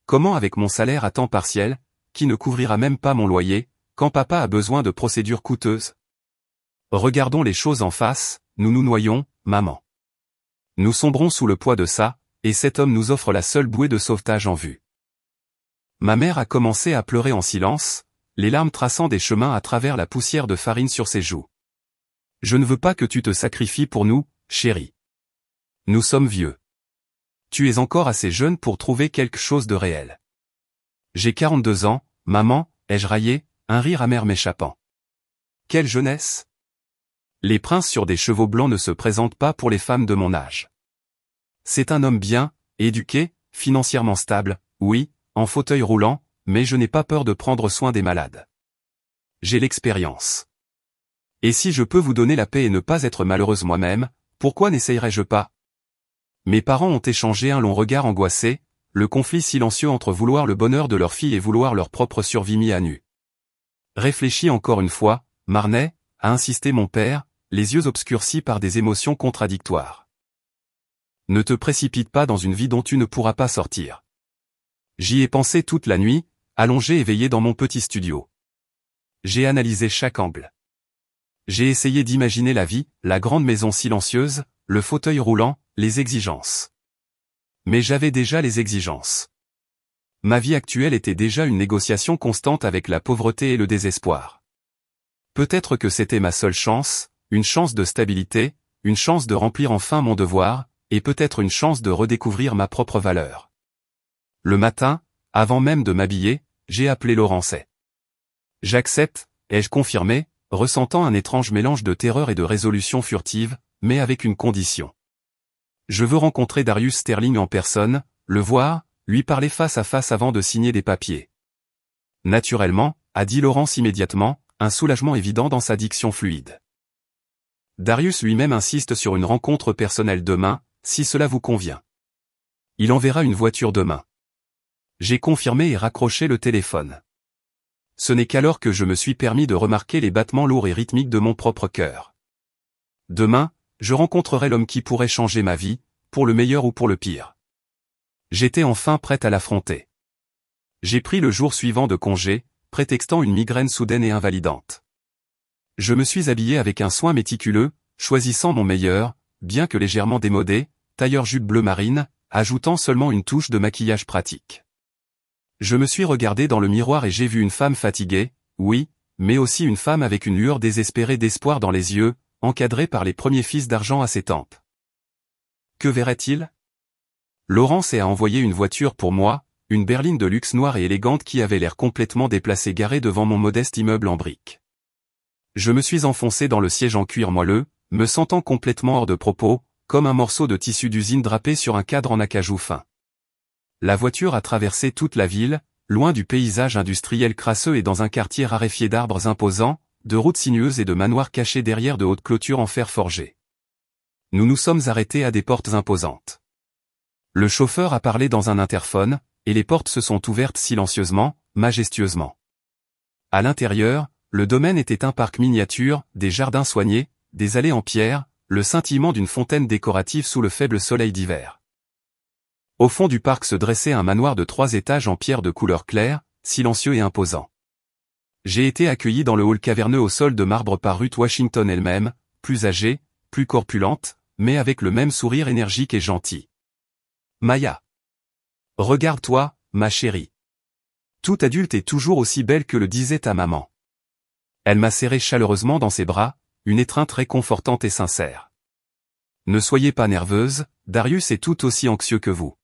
Comment avec mon salaire à temps partiel, qui ne couvrira même pas mon loyer, quand papa a besoin de procédures coûteuses? Regardons les choses en face, nous nous noyons, maman. Nous sombrons sous le poids de ça, et cet homme nous offre la seule bouée de sauvetage en vue. Ma mère a commencé à pleurer en silence, les larmes traçant des chemins à travers la poussière de farine sur ses joues. Je ne veux pas que tu te sacrifies pour nous, chérie. Nous sommes vieux. Tu es encore assez jeune pour trouver quelque chose de réel. J'ai 42 ans, maman, ai-je raillé, un rire amer m'échappant. Quelle jeunesse! Les princes sur des chevaux blancs ne se présentent pas pour les femmes de mon âge. C'est un homme bien, éduqué, financièrement stable, oui, en fauteuil roulant, mais je n'ai pas peur de prendre soin des malades. J'ai l'expérience. Et si je peux vous donner la paix et ne pas être malheureuse moi-même, pourquoi n'essayerais-je pas? Mes parents ont échangé un long regard angoissé, le conflit silencieux entre vouloir le bonheur de leur fille et vouloir leur propre survie mis à nu. Réfléchis encore une fois, Marnet, a insisté mon père, les yeux obscurcis par des émotions contradictoires. Ne te précipite pas dans une vie dont tu ne pourras pas sortir. J'y ai pensé toute la nuit, allongé et éveillé dans mon petit studio. J'ai analysé chaque angle. J'ai essayé d'imaginer la vie, la grande maison silencieuse, le fauteuil roulant, les exigences. Mais j'avais déjà les exigences. Ma vie actuelle était déjà une négociation constante avec la pauvreté et le désespoir. Peut-être que c'était ma seule chance, une chance de stabilité, une chance de remplir enfin mon devoir, et peut-être une chance de redécouvrir ma propre valeur. Le matin, avant même de m'habiller, j'ai appelé Laurencet. J'accepte, ai-je confirmé, ressentant un étrange mélange de terreur et de résolution furtive, mais avec une condition. Je veux rencontrer Darius Sterling en personne, le voir, lui parler face à face avant de signer des papiers. Naturellement, a dit Laurence immédiatement, un soulagement évident dans sa diction fluide. Darius lui-même insiste sur une rencontre personnelle demain, si cela vous convient. Il enverra une voiture demain. J'ai confirmé et raccroché le téléphone. Ce n'est qu'alors que je me suis permis de remarquer les battements lourds et rythmiques de mon propre cœur. Demain, je rencontrerai l'homme qui pourrait changer ma vie, pour le meilleur ou pour le pire. J'étais enfin prête à l'affronter. J'ai pris le jour suivant de congé, prétextant une migraine soudaine et invalidante. Je me suis habillé avec un soin méticuleux, choisissant mon meilleur, bien que légèrement démodé, tailleur-jupe bleu marine, ajoutant seulement une touche de maquillage pratique. Je me suis regardé dans le miroir et j'ai vu une femme fatiguée, oui, mais aussi une femme avec une lueur désespérée d'espoir dans les yeux, encadrée par les premiers fils d'argent à ses tempes. Que verrait-il? Laurence a envoyé une voiture pour moi, une berline de luxe noire et élégante qui avait l'air complètement déplacée garée devant mon modeste immeuble en briques. Je me suis enfoncé dans le siège en cuir moelleux, me sentant complètement hors de propos, comme un morceau de tissu d'usine drapé sur un cadre en acajou fin. La voiture a traversé toute la ville, loin du paysage industriel crasseux et dans un quartier raréfié d'arbres imposants, de routes sinueuses et de manoirs cachés derrière de hautes clôtures en fer forgé. Nous nous sommes arrêtés à des portes imposantes. Le chauffeur a parlé dans un interphone, et les portes se sont ouvertes silencieusement, majestueusement. À l'intérieur, le domaine était un parc miniature, des jardins soignés, des allées en pierre, le scintillement d'une fontaine décorative sous le faible soleil d'hiver. Au fond du parc se dressait un manoir de 3 étages en pierre de couleur claire, silencieux et imposant. J'ai été accueilli dans le hall caverneux au sol de marbre par Ruth Washington elle-même, plus âgée, plus corpulente, mais avec le même sourire énergique et gentil. Maya. Regarde-toi, ma chérie. Toute adulte est toujours aussi belle que le disait ta maman. Elle m'a serré chaleureusement dans ses bras, une étreinte réconfortante et sincère. Ne soyez pas nerveuse, Darius est tout aussi anxieux que vous.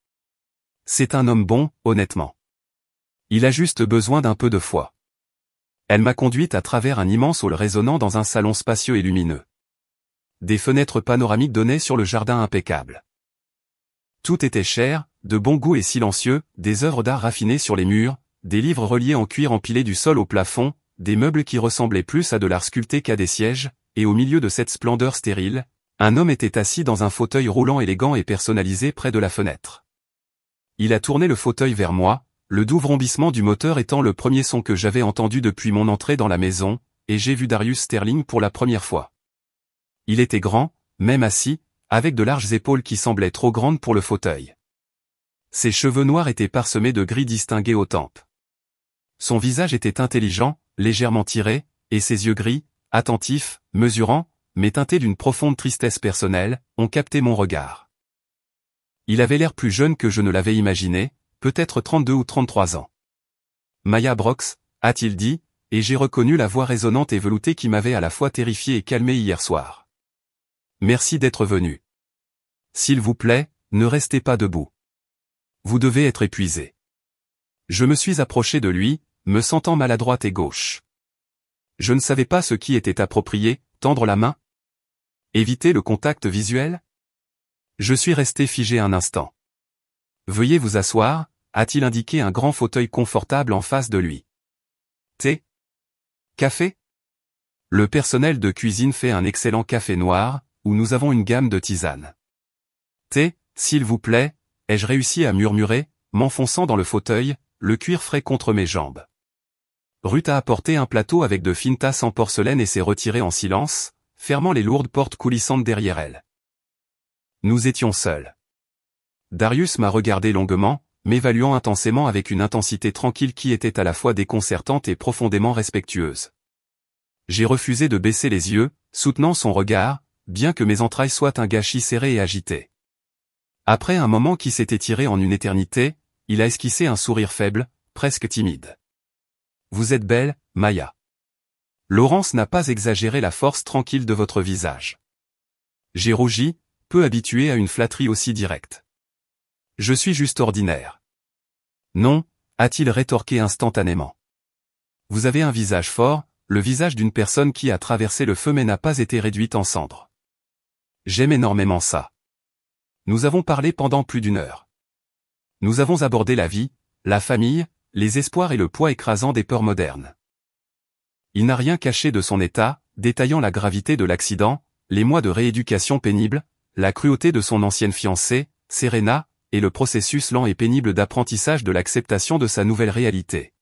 C'est un homme bon, honnêtement. Il a juste besoin d'un peu de foi. Elle m'a conduite à travers un immense hall résonnant dans un salon spacieux et lumineux. Des fenêtres panoramiques donnaient sur le jardin impeccable. Tout était cher, de bon goût et silencieux, des œuvres d'art raffinées sur les murs, des livres reliés en cuir empilés du sol au plafond, des meubles qui ressemblaient plus à de l'art sculpté qu'à des sièges, et au milieu de cette splendeur stérile, un homme était assis dans un fauteuil roulant élégant et personnalisé près de la fenêtre. Il a tourné le fauteuil vers moi, le doux vrombissement du moteur étant le premier son que j'avais entendu depuis mon entrée dans la maison, et j'ai vu Darius Sterling pour la première fois. Il était grand, même assis, avec de larges épaules qui semblaient trop grandes pour le fauteuil. Ses cheveux noirs étaient parsemés de gris distingués aux tempes. Son visage était intelligent, légèrement tiré, et ses yeux gris, attentifs, mesurants, mais teintés d'une profonde tristesse personnelle, ont capté mon regard. Il avait l'air plus jeune que je ne l'avais imaginé, peut-être 32 ou 33 ans. Maya Brox, a-t-il dit, et j'ai reconnu la voix résonnante et veloutée qui m'avait à la fois terrifié et calmé hier soir. Merci d'être venu. S'il vous plaît, ne restez pas debout. Vous devez être épuisé. Je me suis approché de lui, me sentant maladroite et gauche. Je ne savais pas ce qui était approprié, tendre la main? Éviter le contact visuel? Je suis resté figé un instant. Veuillez vous asseoir, a-t-il indiqué un grand fauteuil confortable en face de lui. Thé? Café? Le personnel de cuisine fait un excellent café noir, où nous avons une gamme de tisanes. Thé, s'il vous plaît, ai-je réussi à murmurer, m'enfonçant dans le fauteuil, le cuir frais contre mes jambes. Ruth a apporté un plateau avec de fines tasses en porcelaine et s'est retirée en silence, fermant les lourdes portes coulissantes derrière elle. Nous étions seuls. Darius m'a regardé longuement, m'évaluant intensément avec une intensité tranquille qui était à la fois déconcertante et profondément respectueuse. J'ai refusé de baisser les yeux, soutenant son regard, bien que mes entrailles soient un gâchis serré et agité. Après un moment qui s'est étiré en une éternité, il a esquissé un sourire faible, presque timide. Vous êtes belle, Maya. Laurence n'a pas exagéré la force tranquille de votre visage. J'ai rougi, peu habitué à une flatterie aussi directe. Je suis juste ordinaire. Non, a-t-il rétorqué instantanément. Vous avez un visage fort, le visage d'une personne qui a traversé le feu mais n'a pas été réduite en cendres. J'aime énormément ça. Nous avons parlé pendant plus d'1 heure. Nous avons abordé la vie, la famille, les espoirs et le poids écrasant des peurs modernes. Il n'a rien caché de son état, détaillant la gravité de l'accident, les mois de rééducation pénible, la cruauté de son ancienne fiancée, Serena, et le processus lent et pénible d'apprentissage de l'acceptation de sa nouvelle réalité.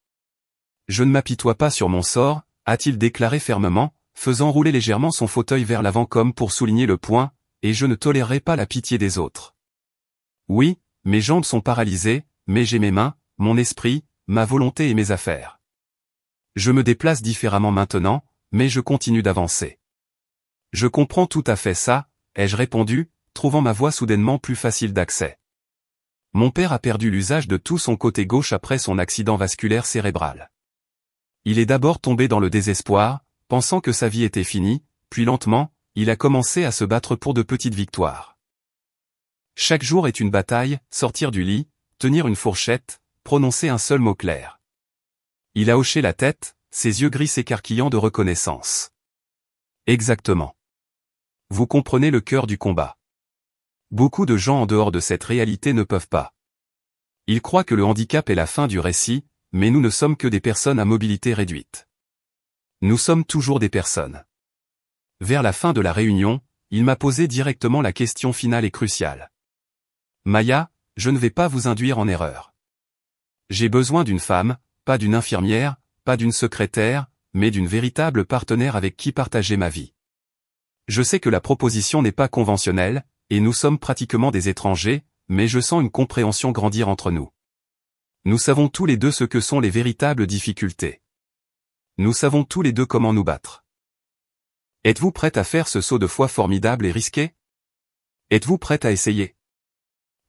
Je ne m'apitoie pas sur mon sort, a-t-il déclaré fermement, faisant rouler légèrement son fauteuil vers l'avant comme pour souligner le point, et je ne tolérerai pas la pitié des autres. Oui, mes jambes sont paralysées, mais j'ai mes mains, mon esprit, ma volonté et mes affaires. Je me déplace différemment maintenant, mais je continue d'avancer. Je comprends tout à fait ça, ai-je répondu, trouvant ma voix soudainement plus facile d'accès. Mon père a perdu l'usage de tout son côté gauche après son accident vasculaire cérébral. Il est d'abord tombé dans le désespoir, pensant que sa vie était finie, puis lentement, il a commencé à se battre pour de petites victoires. Chaque jour est une bataille, sortir du lit, tenir une fourchette, prononcer un seul mot clair. Il a hoché la tête, ses yeux gris s'écarquillant de reconnaissance. Exactement. Vous comprenez le cœur du combat. Beaucoup de gens en dehors de cette réalité ne peuvent pas. Ils croient que le handicap est la fin du récit, mais nous ne sommes que des personnes à mobilité réduite. Nous sommes toujours des personnes. Vers la fin de la réunion, il m'a posé directement la question finale et cruciale. Maya, je ne vais pas vous induire en erreur. J'ai besoin d'une femme, pas d'une infirmière, pas d'une secrétaire, mais d'une véritable partenaire avec qui partager ma vie. Je sais que la proposition n'est pas conventionnelle, et nous sommes pratiquement des étrangers, mais je sens une compréhension grandir entre nous. Nous savons tous les deux ce que sont les véritables difficultés. Nous savons tous les deux comment nous battre. Êtes-vous prête à faire ce saut de foi formidable et risqué? Êtes-vous prête à essayer?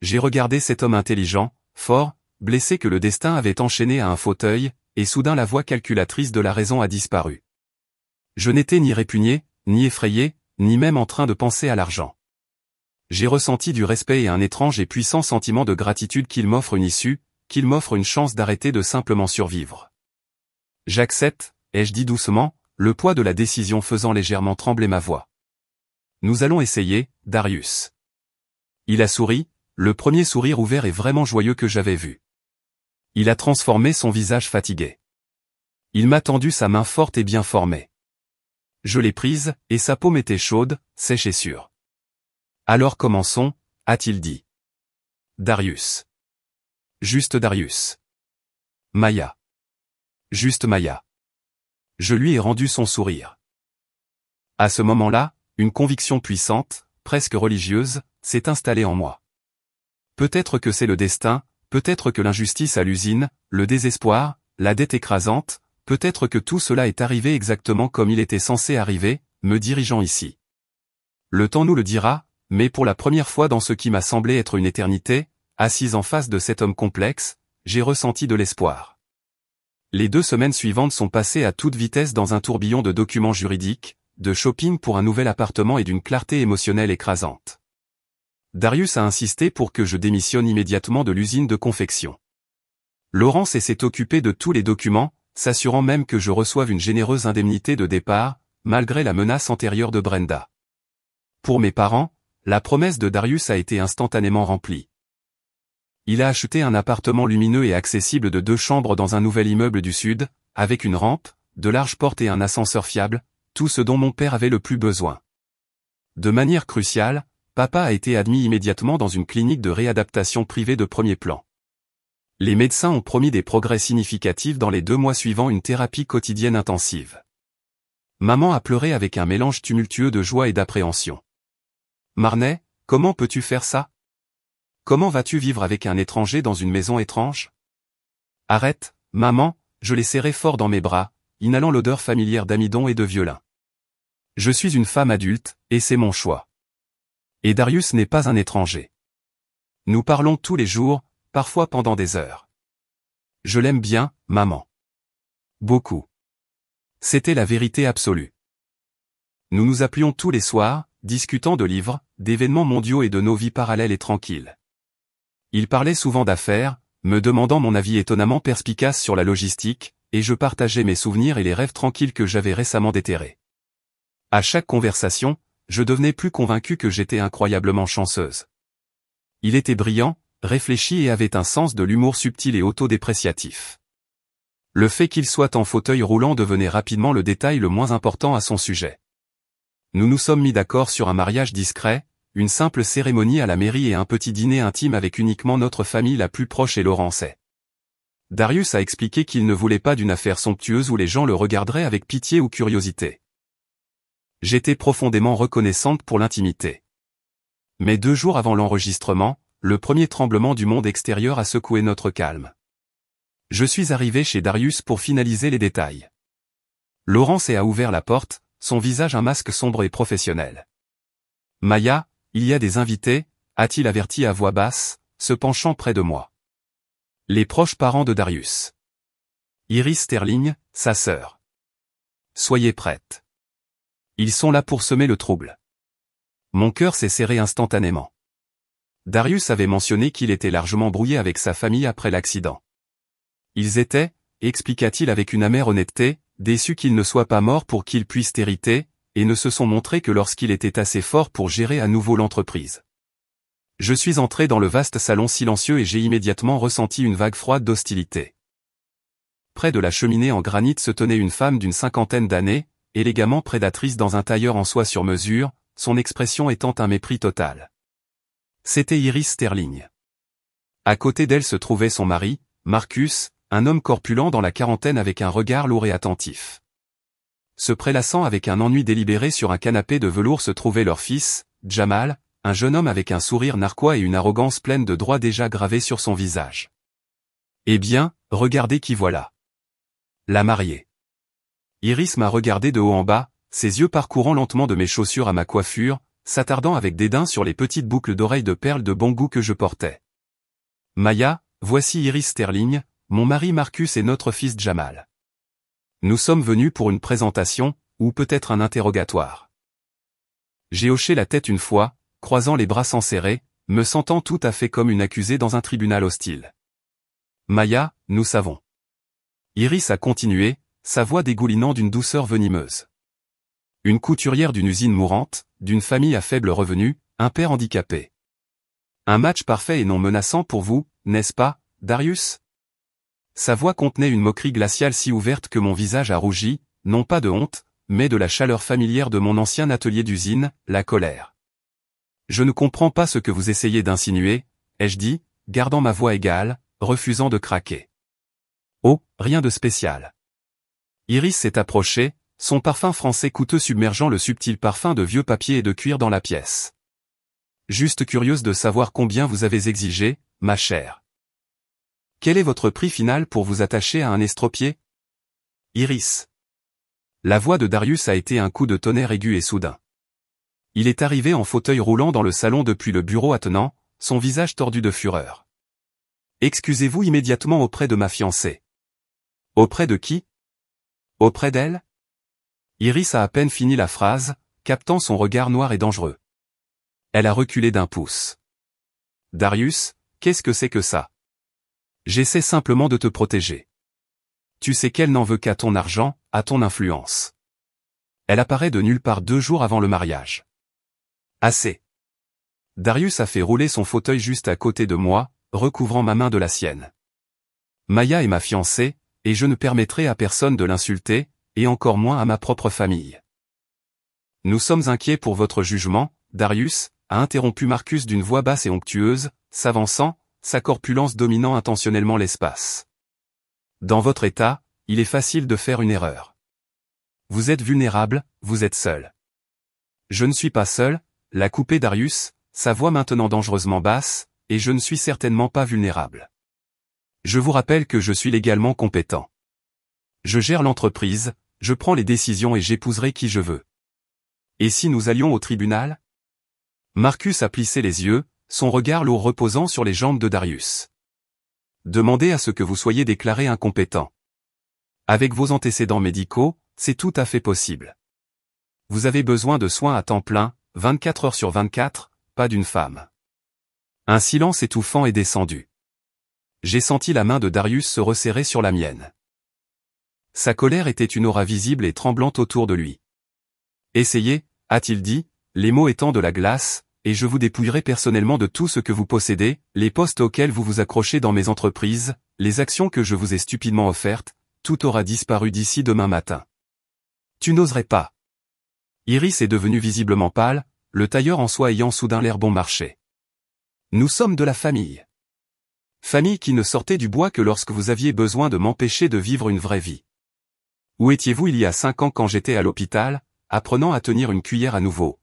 J'ai regardé cet homme intelligent, fort, blessé que le destin avait enchaîné à un fauteuil, et soudain la voix calculatrice de la raison a disparu. Je n'étais ni répugné, ni effrayé, ni même en train de penser à l'argent. J'ai ressenti du respect et un étrange et puissant sentiment de gratitude qu'il m'offre une issue, qu'il m'offre une chance d'arrêter de simplement survivre. J'accepte, ai-je dit doucement, le poids de la décision faisant légèrement trembler ma voix. Nous allons essayer, Darius. Il a souri, le premier sourire ouvert et vraiment joyeux que j'avais vu. Il a transformé son visage fatigué. Il m'a tendu sa main forte et bien formée. Je l'ai prise, et sa paume était chaude, sèche et sûre. Alors commençons, a-t-il dit. Darius. Juste Darius. Maya. Juste Maya. Je lui ai rendu son sourire. À ce moment-là, une conviction puissante, presque religieuse, s'est installée en moi. Peut-être que c'est le destin, peut-être que l'injustice à l'usine, le désespoir, la dette écrasante, peut-être que tout cela est arrivé exactement comme il était censé arriver, me dirigeant ici. Le temps nous le dira, mais pour la première fois dans ce qui m'a semblé être une éternité, assise en face de cet homme complexe, j'ai ressenti de l'espoir. Les 2 semaines suivantes sont passées à toute vitesse dans un tourbillon de documents juridiques, de shopping pour un nouvel appartement et d'une clarté émotionnelle écrasante. Darius a insisté pour que je démissionne immédiatement de l'usine de confection. Laurence s'est occupée de tous les documents, s'assurant même que je reçoive une généreuse indemnité de départ, malgré la menace antérieure de Brenda. Pour mes parents, la promesse de Darius a été instantanément remplie. Il a acheté un appartement lumineux et accessible de 2 chambres dans un nouvel immeuble du Sud, avec une rampe, de larges portes et un ascenseur fiable, tout ce dont mon père avait le plus besoin. De manière cruciale, papa a été admis immédiatement dans une clinique de réadaptation privée de premier plan. Les médecins ont promis des progrès significatifs dans les 2 mois suivant une thérapie quotidienne intensive. Maman a pleuré avec un mélange tumultueux de joie et d'appréhension. Marney, comment peux-tu faire ça? Comment vas-tu vivre avec un étranger dans une maison étrange? Arrête, maman, je l'ai serré fort dans mes bras, inhalant l'odeur familière d'amidon et de violin. Je suis une femme adulte, et c'est mon choix. Et Darius n'est pas un étranger. Nous parlons tous les jours, parfois pendant des heures. Je l'aime bien, maman. Beaucoup. C'était la vérité absolue. Nous nous appelions tous les soirs, discutant de livres, d'événements mondiaux et de nos vies parallèles et tranquilles. Il parlait souvent d'affaires, me demandant mon avis étonnamment perspicace sur la logistique, et je partageais mes souvenirs et les rêves tranquilles que j'avais récemment déterrés. À chaque conversation, je devenais plus convaincu que j'étais incroyablement chanceuse. Il était brillant, réfléchi et avait un sens de l'humour subtil et autodépréciatif. Le fait qu'il soit en fauteuil roulant devenait rapidement le détail le moins important à son sujet. Nous nous sommes mis d'accord sur un mariage discret, une simple cérémonie à la mairie et un petit dîner intime avec uniquement notre famille la plus proche et Laurençais. Darius a expliqué qu'il ne voulait pas d'une affaire somptueuse où les gens le regarderaient avec pitié ou curiosité. J'étais profondément reconnaissante pour l'intimité. Mais 2 jours avant l'enregistrement, le premier tremblement du monde extérieur a secoué notre calme. Je suis arrivé chez Darius pour finaliser les détails. Laurence a ouvert la porte, son visage un masque sombre et professionnel. « Maya, il y a des invités » a-t-il averti à voix basse, se penchant près de moi. Les proches parents de Darius. Iris Sterling, sa sœur. Soyez prête. Ils sont là pour semer le trouble. Mon cœur s'est serré instantanément. Darius avait mentionné qu'il était largement brouillé avec sa famille après l'accident. Ils étaient, expliqua-t-il avec une amère honnêteté, déçus qu'il ne soit pas mort pour qu'ils puissent hériter, et ne se sont montrés que lorsqu'il était assez fort pour gérer à nouveau l'entreprise. Je suis entré dans le vaste salon silencieux et j'ai immédiatement ressenti une vague froide d'hostilité. Près de la cheminée en granit se tenait une femme d'une 50aine d'années, élégamment prédatrice dans un tailleur en soie sur mesure, son expression étant un mépris total. C'était Iris Sterling. À côté d'elle se trouvait son mari, Marcus, un homme corpulent dans la quarantaine avec un regard lourd et attentif. Se prélassant avec un ennui délibéré sur un canapé de velours se trouvait leur fils, Jamal, un jeune homme avec un sourire narquois et une arrogance pleine de droit déjà gravée sur son visage. Eh bien, regardez qui voilà. La mariée. Iris m'a regardé de haut en bas, ses yeux parcourant lentement de mes chaussures à ma coiffure, s'attardant avec dédain sur les petites boucles d'oreilles de perles de bon goût que je portais. Maya, voici Iris Sterling, mon mari Marcus et notre fils Jamal. Nous sommes venus pour une présentation, ou peut-être un interrogatoire. J'ai hoché la tête une fois, croisant les bras serrés, me sentant tout à fait comme une accusée dans un tribunal hostile. Maya, nous savons. Iris a continué, sa voix dégoulinant d'une douceur venimeuse. Une couturière d'une usine mourante, d'une famille à faible revenu, un père handicapé. Un match parfait et non menaçant pour vous, n'est-ce pas, Darius ? Sa voix contenait une moquerie glaciale si ouverte que mon visage a rougi, non pas de honte, mais de la chaleur familière de mon ancien atelier d'usine, la colère. Je ne comprends pas ce que vous essayez d'insinuer, ai-je dit, gardant ma voix égale, refusant de craquer. Oh, rien de spécial. Iris s'est approchée, son parfum français coûteux submergeant le subtil parfum de vieux papier et de cuir dans la pièce. Juste curieuse de savoir combien vous avez exigé, ma chère. Quel est votre prix final pour vous attacher à un estropié ? Iris. La voix de Darius a été un coup de tonnerre aigu et soudain. Il est arrivé en fauteuil roulant dans le salon depuis le bureau attenant, son visage tordu de fureur. Excusez-vous immédiatement auprès de ma fiancée. Auprès de qui ? Auprès d'elle ? Iris a à peine fini la phrase, captant son regard noir et dangereux. Elle a reculé d'1 pouce. Darius, qu'est-ce que c'est que ça ? J'essaie simplement de te protéger. Tu sais qu'elle n'en veut qu'à ton argent, à ton influence. Elle apparaît de nulle part 2 jours avant le mariage. Assez. Darius a fait rouler son fauteuil juste à côté de moi, recouvrant ma main de la sienne. Maya est ma fiancée, et je ne permettrai à personne de l'insulter, et encore moins à ma propre famille. Nous sommes inquiets pour votre jugement, Darius, a interrompu Marcus d'une voix basse et onctueuse, s'avançant, sa corpulence dominant intentionnellement l'espace. Dans votre état, il est facile de faire une erreur. Vous êtes vulnérable, vous êtes seul. Je ne suis pas seul, l'a coupé Darius, sa voix maintenant dangereusement basse, et je ne suis certainement pas vulnérable. Je vous rappelle que je suis légalement compétent. Je gère l'entreprise, je prends les décisions et j'épouserai qui je veux. Et si nous allions au tribunal ? Marcus a plissé les yeux, son regard lourd reposant sur les jambes de Darius. Demandez à ce que vous soyez déclaré incompétent. Avec vos antécédents médicaux, c'est tout à fait possible. Vous avez besoin de soins à temps plein, 24 heures sur 24, pas d'une femme. Un silence étouffant est descendu. J'ai senti la main de Darius se resserrer sur la mienne. Sa colère était une aura visible et tremblante autour de lui. Essayez, a-t-il dit, les mots étant de la glace, et je vous dépouillerai personnellement de tout ce que vous possédez, les postes auxquels vous vous accrochez dans mes entreprises, les actions que je vous ai stupidement offertes, tout aura disparu d'ici demain matin. Tu n'oserais pas. Iris est devenu visiblement pâle, le tailleur en soie ayant soudain l'air bon marché. Nous sommes de la famille. Famille qui ne sortait du bois que lorsque vous aviez besoin de m'empêcher de vivre une vraie vie. Où étiez-vous il y a 5 ans quand j'étais à l'hôpital, apprenant à tenir une cuillère à nouveau?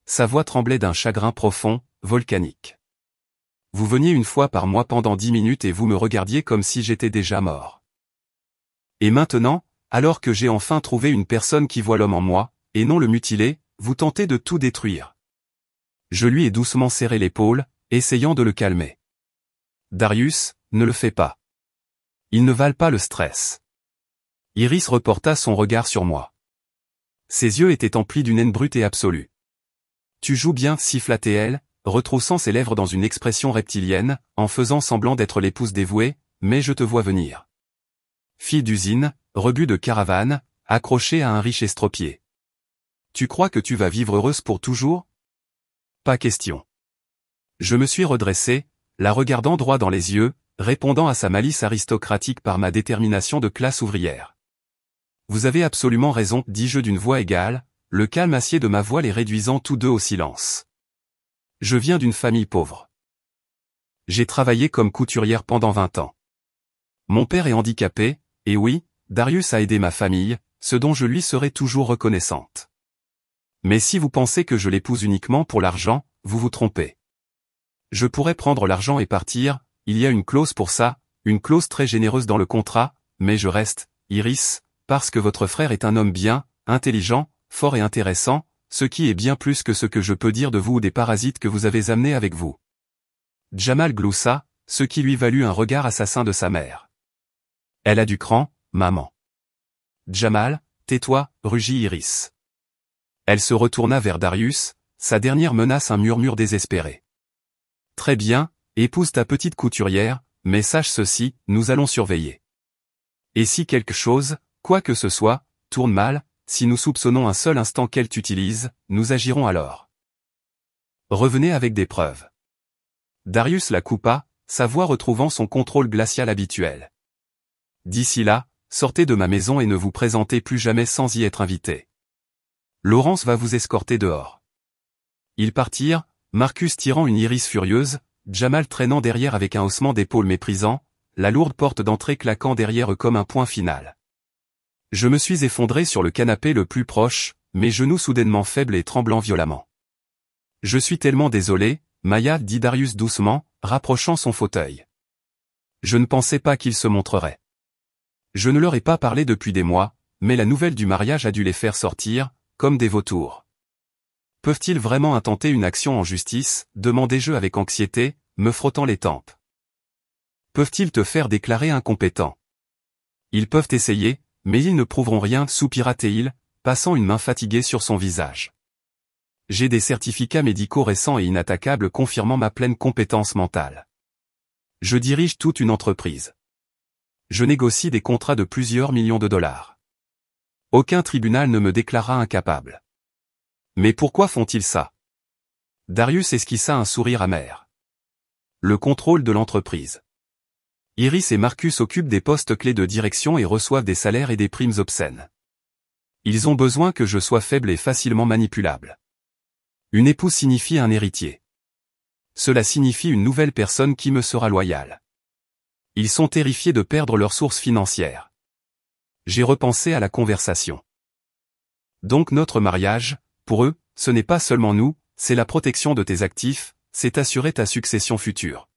Sa voix tremblait d'un chagrin profond, volcanique. Vous veniez une fois par mois pendant 10 minutes et vous me regardiez comme si j'étais déjà mort. Et maintenant, alors que j'ai enfin trouvé une personne qui voit l'homme en moi, et non le mutiler, vous tentez de tout détruire. Je lui ai doucement serré l'épaule, essayant de le calmer. Darius, ne le fais pas. Ils ne valent pas le stress. Iris reporta son regard sur moi. Ses yeux étaient emplis d'une haine brute et absolue. Tu joues bien, siffla-t-elle, retroussant ses lèvres dans une expression reptilienne, en faisant semblant d'être l'épouse dévouée, mais je te vois venir. Fille d'usine, rebut de caravane, accrochée à un riche estropié. Tu crois que tu vas vivre heureuse pour toujours? Pas question. Je me suis redressé, la regardant droit dans les yeux, répondant à sa malice aristocratique par ma détermination de classe ouvrière. Vous avez absolument raison, dis-je d'une voix égale, le calme acier de ma voix les réduisant tous deux au silence. Je viens d'une famille pauvre. J'ai travaillé comme couturière pendant 20 ans. Mon père est handicapé, et oui, Darius a aidé ma famille, ce dont je lui serai toujours reconnaissante. Mais si vous pensez que je l'épouse uniquement pour l'argent, vous vous trompez. Je pourrais prendre l'argent et partir, il y a une clause pour ça, une clause très généreuse dans le contrat, mais je reste, Iris, parce que votre frère est un homme bien, intelligent, fort et intéressant, ce qui est bien plus que ce que je peux dire de vous ou des parasites que vous avez amenés avec vous. Jamal gloussa, ce qui lui valut un regard assassin de sa mère. Elle a du cran, maman. Jamal, tais-toi, rugit Iris. Elle se retourna vers Darius, sa dernière menace un murmure désespéré. Très bien, épouse ta petite couturière, mais sache ceci, nous allons surveiller. Et si quelque chose, quoi que ce soit, tourne mal, si nous soupçonnons un seul instant qu'elle t'utilise, nous agirons alors. Revenez avec des preuves. Darius la coupa, sa voix retrouvant son contrôle glacial habituel. D'ici là, sortez de ma maison et ne vous présentez plus jamais sans y être invité. Laurence va vous escorter dehors. Ils partirent, Marcus tirant une Iris furieuse, Jamal traînant derrière avec un haussement d'épaule méprisant, la lourde porte d'entrée claquant derrière eux comme un point final. Je me suis effondré sur le canapé le plus proche, mes genoux soudainement faibles et tremblant violemment. Je suis tellement désolé, Maya, dit Darius doucement, rapprochant son fauteuil. Je ne pensais pas qu'ils se montreraient. Je ne leur ai pas parlé depuis des mois, mais la nouvelle du mariage a dû les faire sortir, comme des vautours. Peuvent-ils vraiment intenter une action en justice, demandai-je avec anxiété, me frottant les tempes. Peuvent-ils te faire déclarer incompétent? Ils peuvent essayer, mais ils ne prouveront rien, soupira-t-il, passant une main fatiguée sur son visage. J'ai des certificats médicaux récents et inattaquables confirmant ma pleine compétence mentale. Je dirige toute une entreprise. Je négocie des contrats de plusieurs millions de dollars. Aucun tribunal ne me déclara incapable. Mais pourquoi font-ils ça? Darius esquissa un sourire amer. Le contrôle de l'entreprise. Iris et Marcus occupent des postes clés de direction et reçoivent des salaires et des primes obscènes. Ils ont besoin que je sois faible et facilement manipulable. Une épouse signifie un héritier. Cela signifie une nouvelle personne qui me sera loyale. Ils sont terrifiés de perdre leurs sources financières. J'ai repensé à la conversation. Donc notre mariage, pour eux, ce n'est pas seulement nous, c'est la protection de tes actifs, c'est assurer ta succession future.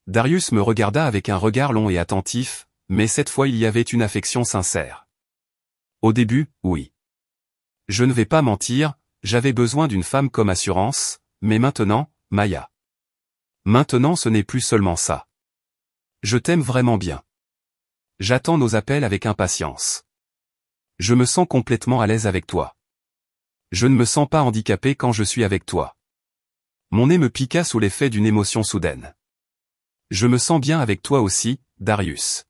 Darius me regarda avec un regard long et attentif, mais cette fois il y avait une affection sincère. Au début, oui. Je ne vais pas mentir, j'avais besoin d'une femme comme assurance, mais maintenant, Maya. Maintenant ce n'est plus seulement ça. Je t'aime vraiment bien. J'attends nos appels avec impatience. Je me sens complètement à l'aise avec toi. Je ne me sens pas handicapé quand je suis avec toi. Mon nez me piqua sous l'effet d'une émotion soudaine. Je me sens bien avec toi aussi, Darius.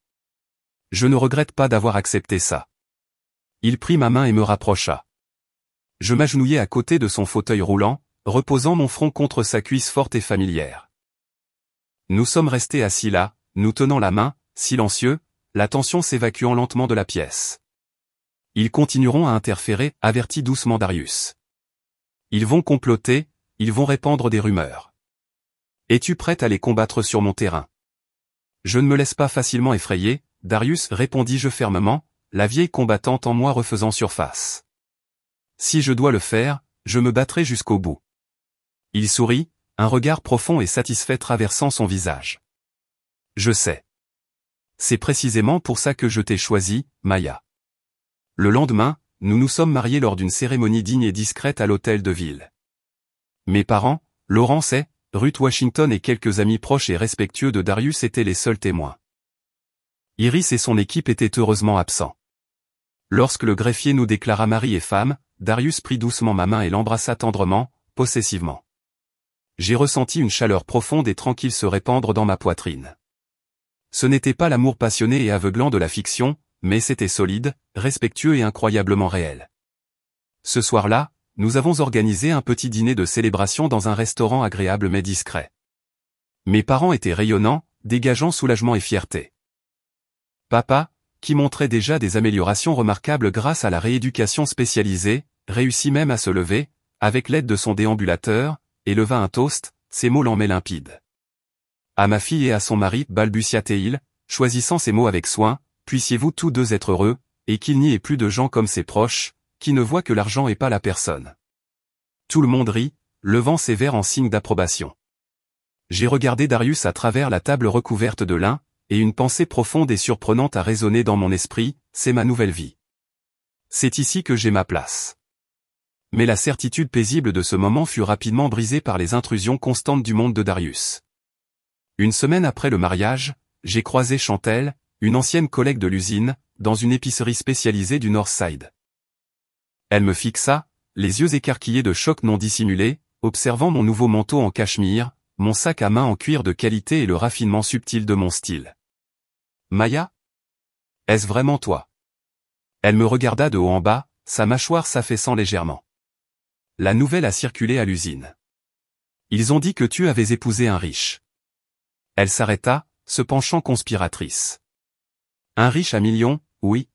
Je ne regrette pas d'avoir accepté ça. Il prit ma main et me rapprocha. Je m'agenouillai à côté de son fauteuil roulant, reposant mon front contre sa cuisse forte et familière. Nous sommes restés assis là, nous tenant la main, silencieux, la tension s'évacuant lentement de la pièce. Ils continueront à interférer, avertit doucement Darius. Ils vont comploter, ils vont répandre des rumeurs. Es-tu prête à les combattre sur mon terrain? Je ne me laisse pas facilement effrayer, Darius, répondis-je fermement, la vieille combattante en moi refaisant surface. Si je dois le faire, je me battrai jusqu'au bout. Il sourit, un regard profond et satisfait traversant son visage. Je sais. C'est précisément pour ça que je t'ai choisi, Maya. Le lendemain, nous nous sommes mariés lors d'une cérémonie digne et discrète à l'hôtel de ville. Mes parents, Laurence et Ruth Washington et quelques amis proches et respectueux de Darius étaient les seuls témoins. Iris et son équipe étaient heureusement absents. Lorsque le greffier nous déclara mari et femme, Darius prit doucement ma main et l'embrassa tendrement, possessivement. J'ai ressenti une chaleur profonde et tranquille se répandre dans ma poitrine. Ce n'était pas l'amour passionné et aveuglant de la fiction, mais c'était solide, respectueux et incroyablement réel. Ce soir-là, nous avons organisé un petit dîner de célébration dans un restaurant agréable mais discret. Mes parents étaient rayonnants, dégageant soulagement et fierté. Papa, qui montrait déjà des améliorations remarquables grâce à la rééducation spécialisée, réussit même à se lever, avec l'aide de son déambulateur, et leva un toast, ses mots lents mais limpides. À ma fille et à son mari, balbutia-t-il, choisissant ses mots avec soin, puissiez-vous tous deux être heureux, et qu'il n'y ait plus de gens comme ses proches, qui ne voient que l'argent et pas la personne. Tout le monde rit, levant ses verres en signe d'approbation. J'ai regardé Darius à travers la table recouverte de lin, et une pensée profonde et surprenante a résonné dans mon esprit, c'est ma nouvelle vie. C'est ici que j'ai ma place. Mais la certitude paisible de ce moment fut rapidement brisée par les intrusions constantes du monde de Darius. Une semaine après le mariage, j'ai croisé Chantelle, une ancienne collègue de l'usine, dans une épicerie spécialisée du North Side. Elle me fixa, les yeux écarquillés de choc non dissimulé, observant mon nouveau manteau en cachemire, mon sac à main en cuir de qualité et le raffinement subtil de mon style. Maya? Est-ce vraiment toi? Elle me regarda de haut en bas, sa mâchoire s'affaissant légèrement. La nouvelle a circulé à l'usine. Ils ont dit que tu avais épousé un riche. Elle s'arrêta, se penchant conspiratrice. Un riche à millions, oui.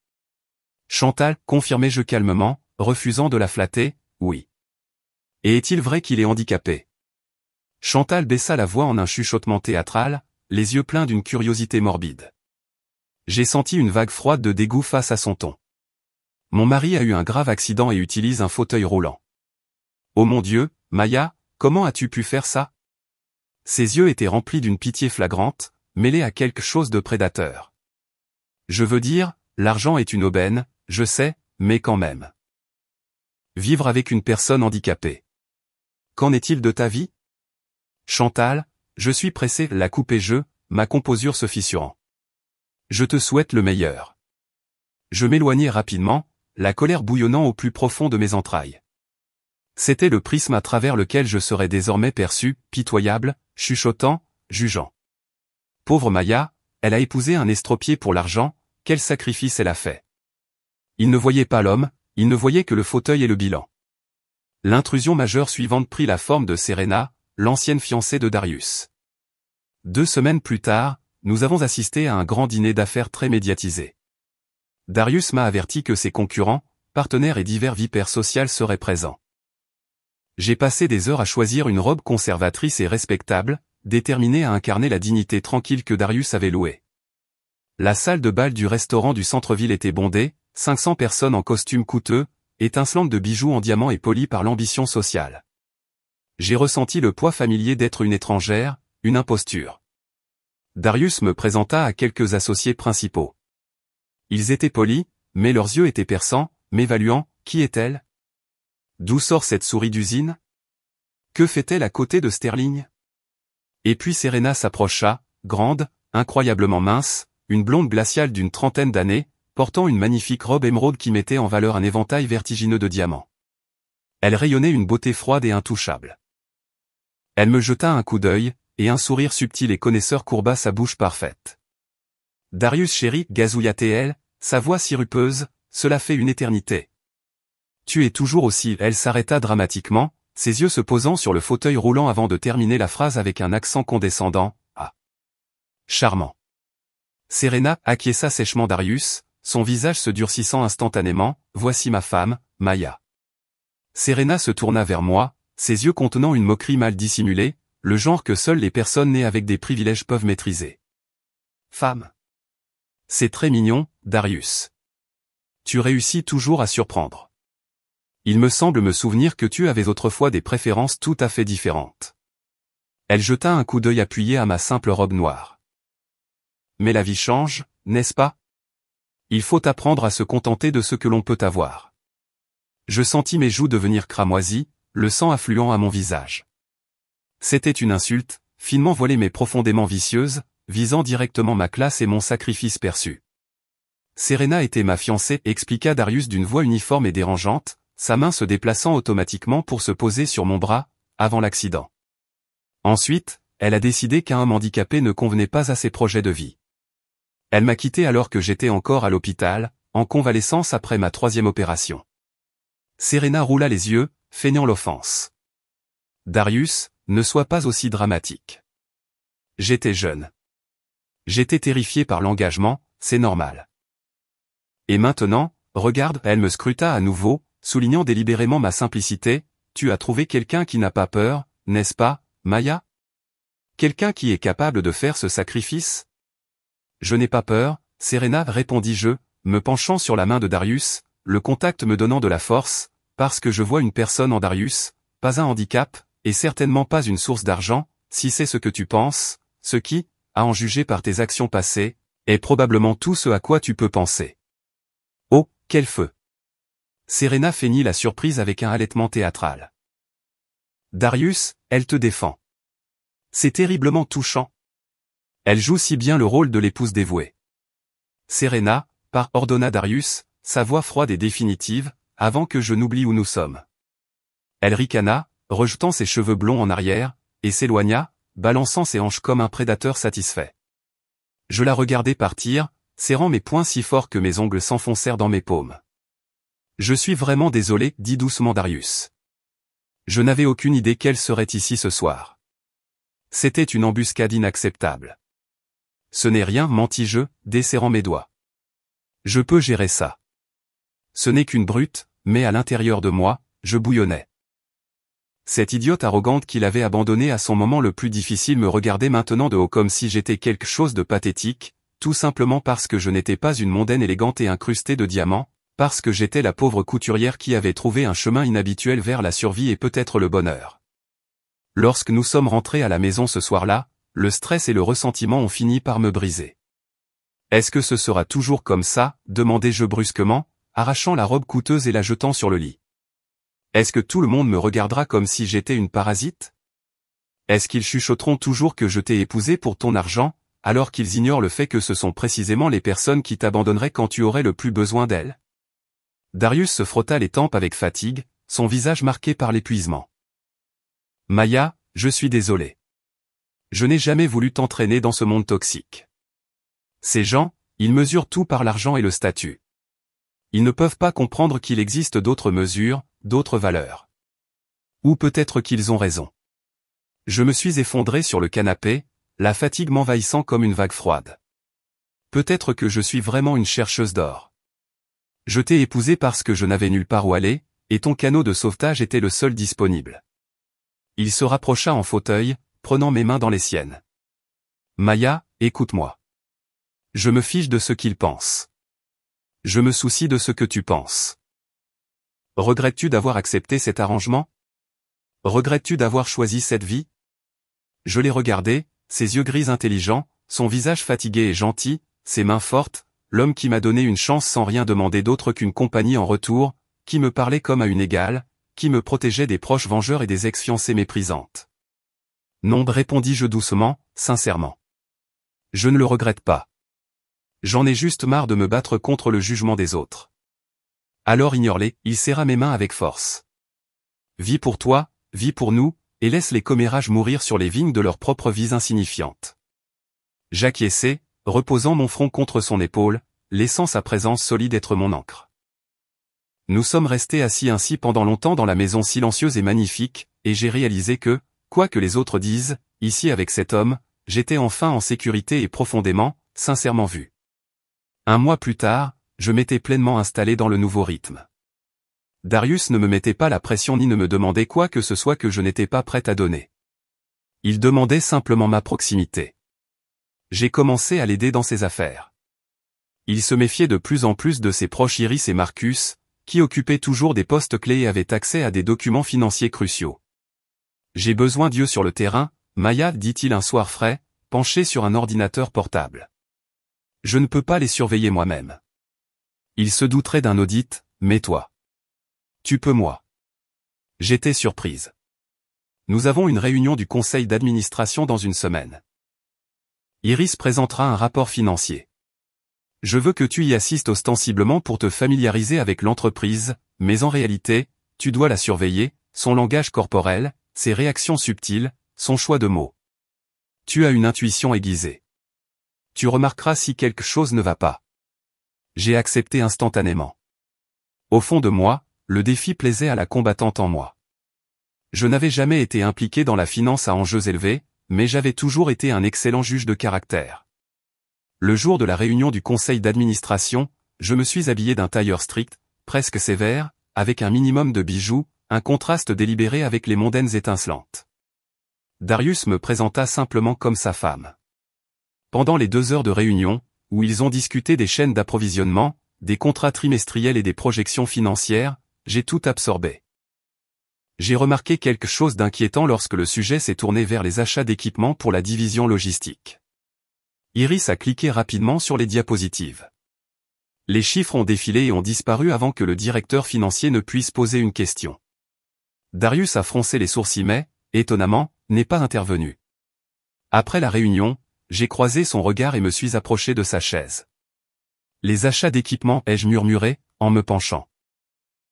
Chantal, confirmai-je calmement, refusant de la flatter, oui. Et est-il vrai qu'il est handicapé? Chantal baissa la voix en un chuchotement théâtral, les yeux pleins d'une curiosité morbide. J'ai senti une vague froide de dégoût face à son ton. Mon mari a eu un grave accident et utilise un fauteuil roulant. Oh mon Dieu, Maya, comment as-tu pu faire ça? Ses yeux étaient remplis d'une pitié flagrante, mêlée à quelque chose de prédateur. Je veux dire, l'argent est une aubaine, je sais, mais quand même. Vivre avec une personne handicapée. Qu'en est-il de ta vie? Chantal, je suis pressé, la coupai-je, ma composure se fissurant. Je te souhaite le meilleur. Je m'éloignai rapidement, la colère bouillonnant au plus profond de mes entrailles. C'était le prisme à travers lequel je serais désormais perçu, pitoyable, chuchotant, jugeant. Pauvre Maya, elle a épousé un estropié pour l'argent, quel sacrifice elle a fait. Il ne voyait pas l'homme, il ne voyait que le fauteuil et le bilan. L'intrusion majeure suivante prit la forme de Serena, l'ancienne fiancée de Darius. 2 semaines plus tard, nous avons assisté à un grand dîner d'affaires très médiatisé. Darius m'a averti que ses concurrents, partenaires et divers vipères sociales seraient présents. J'ai passé des heures à choisir une robe conservatrice et respectable, déterminée à incarner la dignité tranquille que Darius avait louée. La salle de bal du restaurant du centre-ville était bondée, 500 personnes en costumes coûteux, étincelantes de bijoux en diamants et polies par l'ambition sociale. J'ai ressenti le poids familier d'être une étrangère, une imposture. Darius me présenta à quelques associés principaux. Ils étaient polis, mais leurs yeux étaient perçants, m'évaluant, qui est-elle? D'où sort cette souris d'usine? Que fait-elle à côté de Sterling? Et puis Serena s'approcha, grande, incroyablement mince, une blonde glaciale d'une trentaine d'années, portant une magnifique robe émeraude qui mettait en valeur un éventail vertigineux de diamants. Elle rayonnait une beauté froide et intouchable. Elle me jeta un coup d'œil, et un sourire subtil et connaisseur courba sa bouche parfaite. Darius chéri, gazouilla-t-elle, sa voix sirupeuse, cela fait une éternité. Tu es toujours aussi. Elle s'arrêta dramatiquement, ses yeux se posant sur le fauteuil roulant avant de terminer la phrase avec un accent condescendant. Ah. Charmant. Serena acquiesça sèchement Darius, son visage se durcissant instantanément. Voici ma femme, Maya. Serena se tourna vers moi, ses yeux contenant une moquerie mal dissimulée, le genre que seules les personnes nées avec des privilèges peuvent maîtriser. Femme. C'est très mignon, Darius. Tu réussis toujours à surprendre. Il me semble me souvenir que tu avais autrefois des préférences tout à fait différentes. Elle jeta un coup d'œil appuyé à ma simple robe noire. Mais la vie change, n'est-ce pas? Il faut apprendre à se contenter de ce que l'on peut avoir. Je sentis mes joues devenir cramoisies, le sang affluant à mon visage. C'était une insulte, finement voilée mais profondément vicieuse, visant directement ma classe et mon sacrifice perçu. Serena était ma fiancée, expliqua Darius d'une voix uniforme et dérangeante, sa main se déplaçant automatiquement pour se poser sur mon bras, avant l'accident. Ensuite, elle a décidé qu'un homme handicapé ne convenait pas à ses projets de vie. Elle m'a quitté alors que j'étais encore à l'hôpital, en convalescence après ma 3e opération. Serena roula les yeux, feignant l'offense. Darius, ne sois pas aussi dramatique. J'étais jeune. J'étais terrifié par l'engagement, c'est normal. Et maintenant, regarde, elle me scruta à nouveau, soulignant délibérément ma simplicité, tu as trouvé quelqu'un qui n'a pas peur, n'est-ce pas, Maya? Quelqu'un qui est capable de faire ce sacrifice? Je n'ai pas peur, Serena, répondis-je, me penchant sur la main de Darius, le contact me donnant de la force, parce que je vois une personne en Darius, pas un handicap, et certainement pas une source d'argent, si c'est ce que tu penses, ce qui, à en juger par tes actions passées, est probablement tout ce à quoi tu peux penser. Oh, quel feu! Serena feignit la surprise avec un halètement théâtral. Darius, elle te défend. C'est terriblement touchant. Elle joue si bien le rôle de l'épouse dévouée. Serena, ordonna Darius, sa voix froide et définitive, avant que je n'oublie où nous sommes. Elle ricana, rejetant ses cheveux blonds en arrière, et s'éloigna, balançant ses hanches comme un prédateur satisfait. Je la regardai partir, serrant mes poings si fort que mes ongles s'enfoncèrent dans mes paumes. Je suis vraiment désolé, dit doucement Darius. Je n'avais aucune idée qu'elle serait ici ce soir. C'était une embuscade inacceptable. Ce n'est rien, mentis-je, desserrant mes doigts. Je peux gérer ça. Ce n'est qu'une brute, mais à l'intérieur de moi, je bouillonnais. Cette idiote arrogante qui l'avait abandonnée à son moment le plus difficile me regardait maintenant de haut comme si j'étais quelque chose de pathétique, tout simplement parce que je n'étais pas une mondaine élégante et incrustée de diamants, parce que j'étais la pauvre couturière qui avait trouvé un chemin inhabituel vers la survie et peut-être le bonheur. Lorsque nous sommes rentrés à la maison ce soir-là, le stress et le ressentiment ont fini par me briser. Est-ce que ce sera toujours comme ça, demandai-je brusquement, arrachant la robe coûteuse et la jetant sur le lit. Est-ce que tout le monde me regardera comme si j'étais une parasite? Est-ce qu'ils chuchoteront toujours que je t'ai épousé pour ton argent, alors qu'ils ignorent le fait que ce sont précisément les personnes qui t'abandonneraient quand tu aurais le plus besoin d'elles? Darius se frotta les tempes avec fatigue, son visage marqué par l'épuisement. Maya, je suis désolé. Je n'ai jamais voulu t'entraîner dans ce monde toxique. Ces gens, ils mesurent tout par l'argent et le statut. Ils ne peuvent pas comprendre qu'il existe d'autres mesures, d'autres valeurs. Ou peut-être qu'ils ont raison. Je me suis effondré sur le canapé, la fatigue m'envahissant comme une vague froide. Peut-être que je suis vraiment une chercheuse d'or. Je t'ai épousé parce que je n'avais nulle part où aller, et ton canot de sauvetage était le seul disponible. Il se rapprocha en fauteuil, prenant mes mains dans les siennes. Maya, écoute-moi. Je me fiche de ce qu'ils pensent. Je me soucie de ce que tu penses. Regrettes-tu d'avoir accepté cet arrangement? Regrettes-tu d'avoir choisi cette vie? Je l'ai regardé, ses yeux gris intelligents, son visage fatigué et gentil, ses mains fortes, l'homme qui m'a donné une chance sans rien demander d'autre qu'une compagnie en retour, qui me parlait comme à une égale, qui me protégeait des proches vengeurs et des ex-fiancées méprisantes. Non, répondis-je doucement, sincèrement. Je ne le regrette pas. J'en ai juste marre de me battre contre le jugement des autres. Alors ignore-les, il serra mes mains avec force. Vis pour toi, vis pour nous, et laisse les commérages mourir sur les vignes de leurs propres vies insignifiantes. J'acquiesçai, reposant mon front contre son épaule, laissant sa présence solide être mon ancre. Nous sommes restés assis ainsi pendant longtemps dans la maison silencieuse et magnifique, et j'ai réalisé que, quoi que les autres disent, ici avec cet homme, j'étais enfin en sécurité et profondément, sincèrement vu. Un mois plus tard, je m'étais pleinement installé dans le nouveau rythme. Darius ne me mettait pas la pression ni ne me demandait quoi que ce soit que je n'étais pas prêt à donner. Il demandait simplement ma proximité. J'ai commencé à l'aider dans ses affaires. Il se méfiait de plus en plus de ses proches Iris et Marcus, qui occupaient toujours des postes clés et avaient accès à des documents financiers cruciaux. J'ai besoin d'yeux sur le terrain, Maya, dit-il un soir frais, penché sur un ordinateur portable. Je ne peux pas les surveiller moi-même. Il se douterait d'un audit, mais toi. Tu peux moi. J'étais surprise. Nous avons une réunion du conseil d'administration dans une semaine. Iris présentera un rapport financier. Je veux que tu y assistes ostensiblement pour te familiariser avec l'entreprise, mais en réalité, tu dois la surveiller, son langage corporel, ses réactions subtiles, son choix de mots. Tu as une intuition aiguisée. Tu remarqueras si quelque chose ne va pas. J'ai accepté instantanément. Au fond de moi, le défi plaisait à la combattante en moi. Je n'avais jamais été impliqué dans la finance à enjeux élevés, mais j'avais toujours été un excellent juge de caractère. Le jour de la réunion du conseil d'administration, je me suis habillé d'un tailleur strict, presque sévère, avec un minimum de bijoux, un contraste délibéré avec les mondaines étincelantes. Darius me présenta simplement comme sa femme. Pendant les 2 heures de réunion, où ils ont discuté des chaînes d'approvisionnement, des contrats trimestriels et des projections financières, j'ai tout absorbé. J'ai remarqué quelque chose d'inquiétant lorsque le sujet s'est tourné vers les achats d'équipements pour la division logistique. Iris a cliqué rapidement sur les diapositives. Les chiffres ont défilé et ont disparu avant que le directeur financier ne puisse poser une question. Darius a froncé les sourcils mais, étonnamment, n'est pas intervenu. Après la réunion, j'ai croisé son regard et me suis approché de sa chaise. Les achats d'équipements, ai-je murmuré, en me penchant.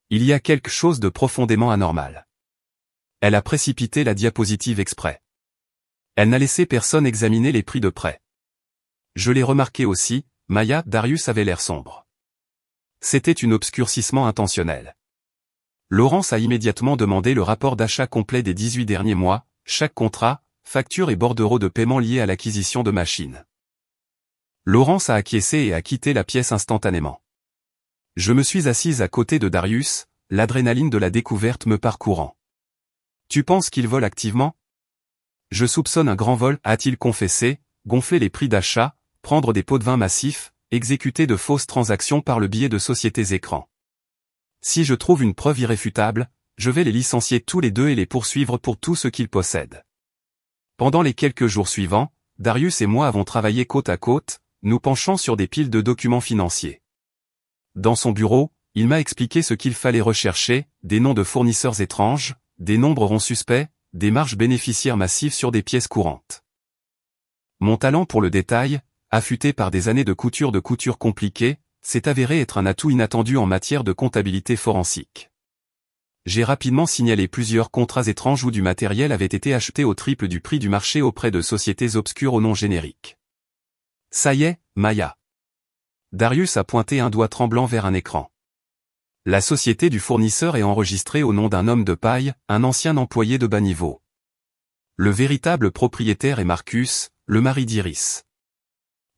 Il y a quelque chose de profondément anormal. Elle a précipité la diapositive exprès. Elle n'a laissé personne examiner les prix de près. Je l'ai remarqué aussi, Maya, Darius avait l'air sombre. C'était un obscurcissement intentionnel. Laurence a immédiatement demandé le rapport d'achat complet des 18 derniers mois, chaque contrat, facture et bordereau de paiement liés à l'acquisition de machines. Laurence a acquiescé et a quitté la pièce instantanément. Je me suis assise à côté de Darius, l'adrénaline de la découverte me parcourant. Tu penses qu'il vole activement? Je soupçonne un grand vol, a-t-il confessé, gonfler les prix d'achat, prendre des pots de vin massifs, exécuter de fausses transactions par le biais de sociétés écrans. Si je trouve une preuve irréfutable, je vais les licencier tous les deux et les poursuivre pour tout ce qu'ils possèdent. Pendant les quelques jours suivants, Darius et moi avons travaillé côte à côte, nous penchant sur des piles de documents financiers. Dans son bureau, il m'a expliqué ce qu'il fallait rechercher, des noms de fournisseurs étranges, des nombres ronds suspects, des marges bénéficiaires massives sur des pièces courantes. Mon talent pour le détail, affûté par des années de couture compliquées, s'est avéré être un atout inattendu en matière de comptabilité forensique. J'ai rapidement signalé plusieurs contrats étranges où du matériel avait été acheté au triple du prix du marché auprès de sociétés obscures au nom générique. Ça y est, Maya. Darius a pointé un doigt tremblant vers un écran. La société du fournisseur est enregistrée au nom d'un homme de paille, un ancien employé de bas niveau. Le véritable propriétaire est Marcus, le mari d'Iris.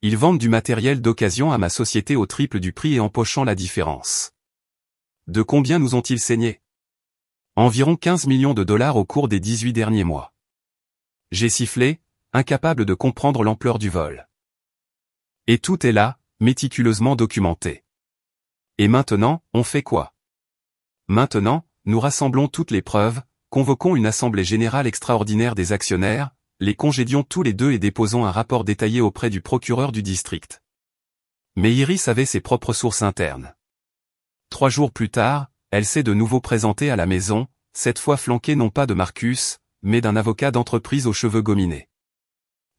Ils vendent du matériel d'occasion à ma société au triple du prix et empochant la différence. De combien nous ont-ils saigné? Environ 15 millions de dollars au cours des 18 derniers mois. J'ai sifflé, incapable de comprendre l'ampleur du vol. Et tout est là, méticuleusement documenté. Et maintenant, on fait quoi? Maintenant, nous rassemblons toutes les preuves, convoquons une assemblée générale extraordinaire des actionnaires, les congédions tous les deux et déposons un rapport détaillé auprès du procureur du district. Mais Iris avait ses propres sources internes. 3 jours plus tard, elle s'est de nouveau présentée à la maison, cette fois flanquée non pas de Marcus, mais d'un avocat d'entreprise aux cheveux gominés.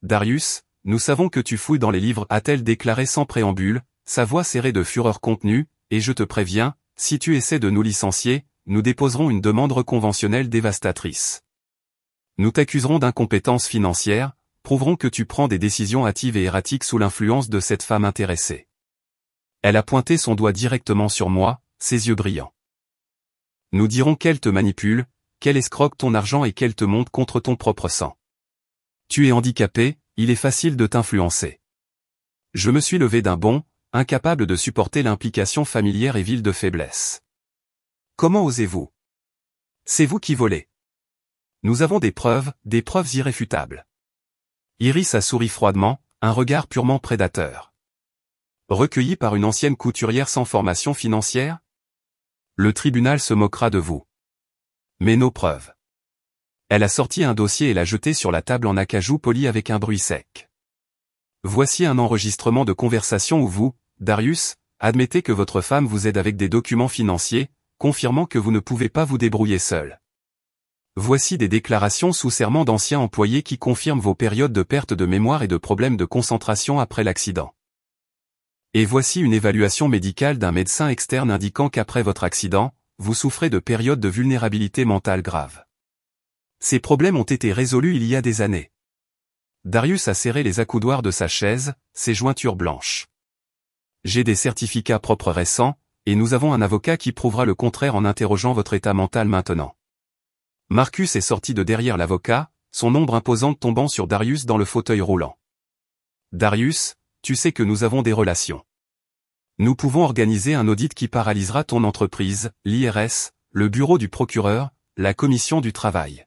Darius, nous savons que tu fouilles dans les livres, a-t-elle déclaré sans préambule, sa voix serrée de fureur contenue, et je te préviens, si tu essaies de nous licencier, nous déposerons une demande conventionnelle dévastatrice. Nous t'accuserons d'incompétence financière, prouveront que tu prends des décisions hâtives et erratiques sous l'influence de cette femme intéressée. Elle a pointé son doigt directement sur moi, ses yeux brillants. Nous dirons qu'elle te manipule, qu'elle escroque ton argent et qu'elle te monte contre ton propre sang. Tu es handicapé, il est facile de t'influencer. Je me suis levé d'un bond, incapable de supporter l'implication familière et vile de faiblesse. Comment osez-vous? C'est vous qui volez. Nous avons des preuves irréfutables. Iris a souri froidement, un regard purement prédateur. Recueilli par une ancienne couturière sans formation financière? Le tribunal se moquera de vous. Mais nos preuves. Elle a sorti un dossier et l'a jeté sur la table en acajou poli avec un bruit sec. Voici un enregistrement de conversation où vous, Darius, admettez que votre femme vous aide avec des documents financiers, confirmant que vous ne pouvez pas vous débrouiller seul. Voici des déclarations sous serment d'anciens employés qui confirment vos périodes de perte de mémoire et de problèmes de concentration après l'accident. Et voici une évaluation médicale d'un médecin externe indiquant qu'après votre accident, vous souffrez de périodes de vulnérabilité mentale grave. Ces problèmes ont été résolus il y a des années. Darius a serré les accoudoirs de sa chaise, ses jointures blanches. J'ai des certificats propres récents, et nous avons un avocat qui prouvera le contraire en interrogeant votre état mental maintenant. Marcus est sorti de derrière l'avocat, son ombre imposante tombant sur Darius dans le fauteuil roulant. Darius, tu sais que nous avons des relations. Nous pouvons organiser un audit qui paralysera ton entreprise, l'IRS, le bureau du procureur, la commission du travail.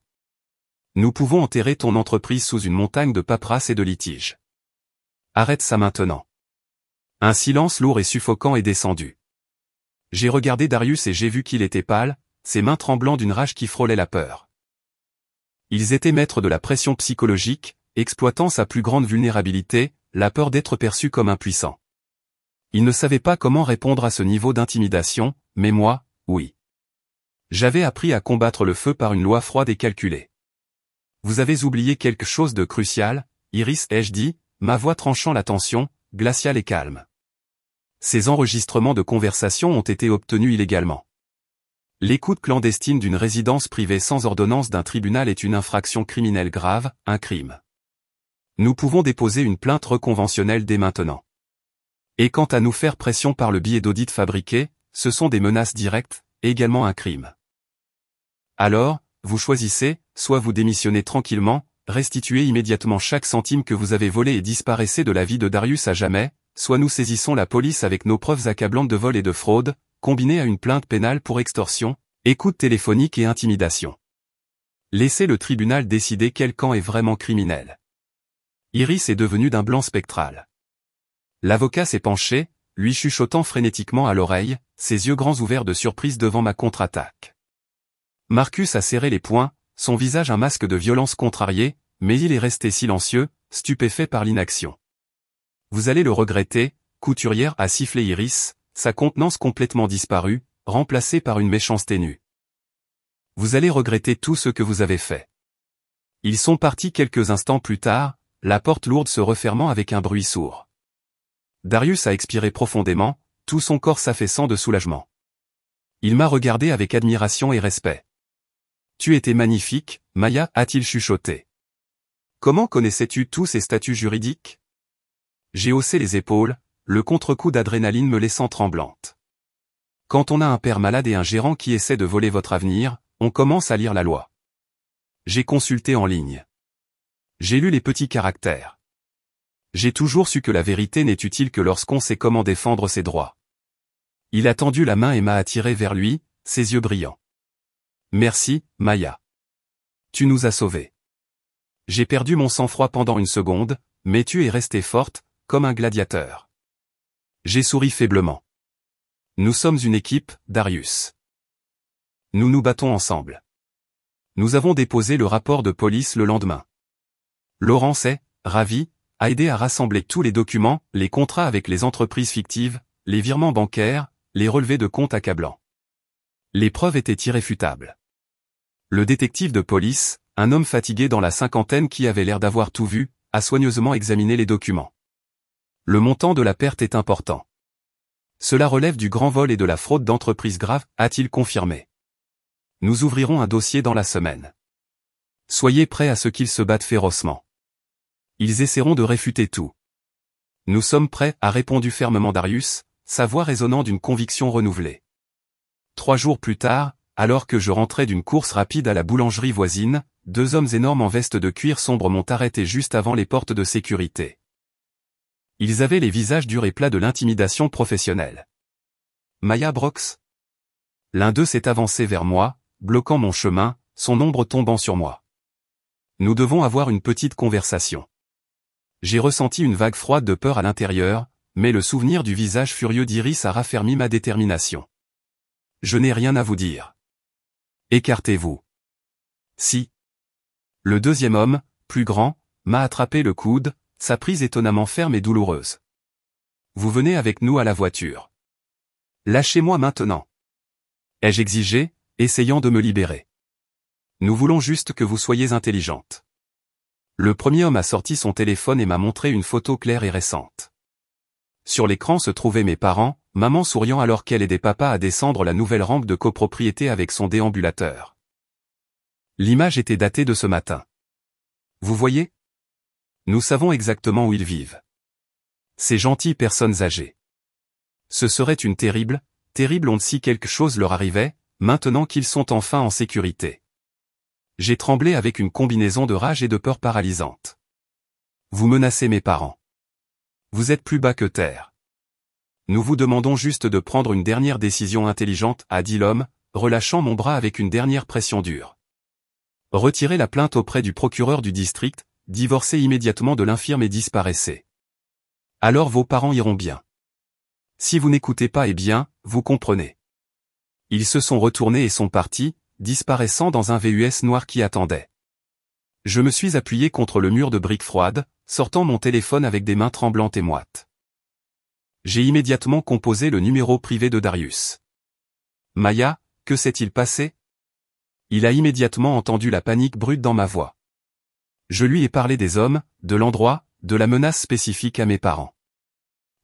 Nous pouvons enterrer ton entreprise sous une montagne de paperasse et de litiges. Arrête ça maintenant. Un silence lourd et suffocant est descendu. J'ai regardé Darius et j'ai vu qu'il était pâle, ses mains tremblant d'une rage qui frôlait la peur. Ils étaient maîtres de la pression psychologique, exploitant sa plus grande vulnérabilité, la peur d'être perçu comme impuissant. Ils ne savaient pas comment répondre à ce niveau d'intimidation, mais moi, oui. J'avais appris à combattre le feu par une loi froide et calculée. Vous avez oublié quelque chose de crucial, Iris, ai-je dit, ma voix tranchant la tension, glaciale et calme. Ces enregistrements de conversation ont été obtenus illégalement. L'écoute clandestine d'une résidence privée sans ordonnance d'un tribunal est une infraction criminelle grave, un crime. Nous pouvons déposer une plainte reconventionnelle dès maintenant. Et quant à nous faire pression par le biais d'audits fabriqués, ce sont des menaces directes, également un crime. Alors, vous choisissez, soit vous démissionnez tranquillement, restituez immédiatement chaque centime que vous avez volé et disparaissez de la vie de Darius à jamais, soit nous saisissons la police avec nos preuves accablantes de vol et de fraude, combinées à une plainte pénale pour extorsion, écoute téléphonique et intimidation. Laissez le tribunal décider quel camp est vraiment criminel. Iris est devenue d'un blanc spectral. L'avocat s'est penché, lui chuchotant frénétiquement à l'oreille, ses yeux grands ouverts de surprise devant ma contre-attaque. Marcus a serré les poings, son visage un masque de violence contrariée, mais il est resté silencieux, stupéfait par l'inaction. Vous allez le regretter, couturière a sifflé Iris, sa contenance complètement disparue, remplacée par une méchanceté nue. Vous allez regretter tout ce que vous avez fait. Ils sont partis quelques instants plus tard, la porte lourde se refermant avec un bruit sourd. Darius a expiré profondément, tout son corps s'affaissant de soulagement. Il m'a regardé avec admiration et respect. Tu étais magnifique, Maya, a-t-il chuchoté. Comment connaissais-tu tous ces statuts juridiques? J'ai haussé les épaules, le contre-coup d'adrénaline me laissant tremblante. Quand on a un père malade et un gérant qui essaie de voler votre avenir, on commence à lire la loi. J'ai consulté en ligne. J'ai lu les petits caractères. J'ai toujours su que la vérité n'est utile que lorsqu'on sait comment défendre ses droits. Il a tendu la main et m'a attiré vers lui, ses yeux brillants. Merci, Maya. Tu nous as sauvés. J'ai perdu mon sang-froid pendant une seconde, mais tu es restée forte, comme un gladiateur. J'ai souri faiblement. Nous sommes une équipe, Darius. Nous nous battons ensemble. Nous avons déposé le rapport de police le lendemain. Laurence est, ravie, a aidé à rassembler tous les documents, les contrats avec les entreprises fictives, les virements bancaires, les relevés de comptes accablants. Les preuves étaient irréfutables. Le détective de police, un homme fatigué dans la cinquantaine qui avait l'air d'avoir tout vu, a soigneusement examiné les documents. Le montant de la perte est important. Cela relève du grand vol et de la fraude d'entreprise grave, a-t-il confirmé. Nous ouvrirons un dossier dans la semaine. Soyez prêts à ce qu'ils se battent férocement. Ils essaieront de réfuter tout. Nous sommes prêts, a répondu fermement Darius, sa voix résonnant d'une conviction renouvelée. 3 jours plus tard, alors que je rentrais d'une course rapide à la boulangerie voisine, 2 hommes énormes en veste de cuir sombre m'ont arrêté juste avant les portes de sécurité. Ils avaient les visages durs et plats de l'intimidation professionnelle. Maya Brox? L'un d'eux s'est avancé vers moi, bloquant mon chemin, son ombre tombant sur moi. Nous devons avoir une petite conversation. J'ai ressenti une vague froide de peur à l'intérieur, mais le souvenir du visage furieux d'Iris a raffermi ma détermination. Je n'ai rien à vous dire. Écartez-vous. Si. Le deuxième homme, plus grand, m'a attrapé le coude, sa prise étonnamment ferme et douloureuse. Vous venez avec nous à la voiture. Lâchez-moi maintenant. Ai-je exigé, essayant de me libérer. Nous voulons juste que vous soyez intelligente. Le premier homme a sorti son téléphone et m'a montré une photo claire et récente. Sur l'écran se trouvaient mes parents, maman souriant alors qu'elle aidait papa à descendre la nouvelle rampe de copropriété avec son déambulateur. L'image était datée de ce matin. Vous voyez? Nous savons exactement où ils vivent. Ces gentilles personnes âgées. Ce serait une terrible honte si quelque chose leur arrivait, maintenant qu'ils sont enfin en sécurité. J'ai tremblé avec une combinaison de rage et de peur paralysante. Vous menacez mes parents. Vous êtes plus bas que terre. Nous vous demandons juste de prendre une dernière décision intelligente, a dit l'homme, relâchant mon bras avec une dernière pression dure. Retirez la plainte auprès du procureur du district, divorcez immédiatement de l'infirme et disparaissez. Alors vos parents iront bien. Si vous n'écoutez pas, eh bien, vous comprenez. Ils se sont retournés et sont partis, disparaissant dans un VUS noir qui attendait. Je me suis appuyé contre le mur de briques froides, sortant mon téléphone avec des mains tremblantes et moites. J'ai immédiatement composé le numéro privé de Darius. Maya, que s'est-il passé? Il a immédiatement entendu la panique brute dans ma voix. Je lui ai parlé des hommes, de l'endroit, de la menace spécifique à mes parents.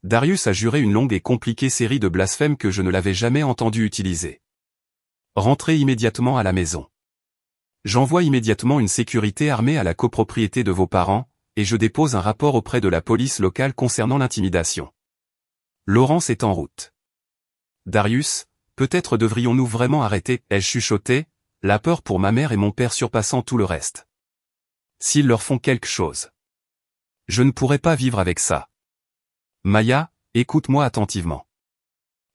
Darius a juré une longue et compliquée série de blasphèmes que je ne l'avais jamais entendu utiliser. Rentrez immédiatement à la maison. J'envoie immédiatement une sécurité armée à la copropriété de vos parents, et je dépose un rapport auprès de la police locale concernant l'intimidation. Laurence est en route. Darius, peut-être devrions-nous vraiment arrêter, ai-je chuchoté, la peur pour ma mère et mon père surpassant tout le reste. S'ils leur font quelque chose. Je ne pourrai pas vivre avec ça. Maya, écoute-moi attentivement.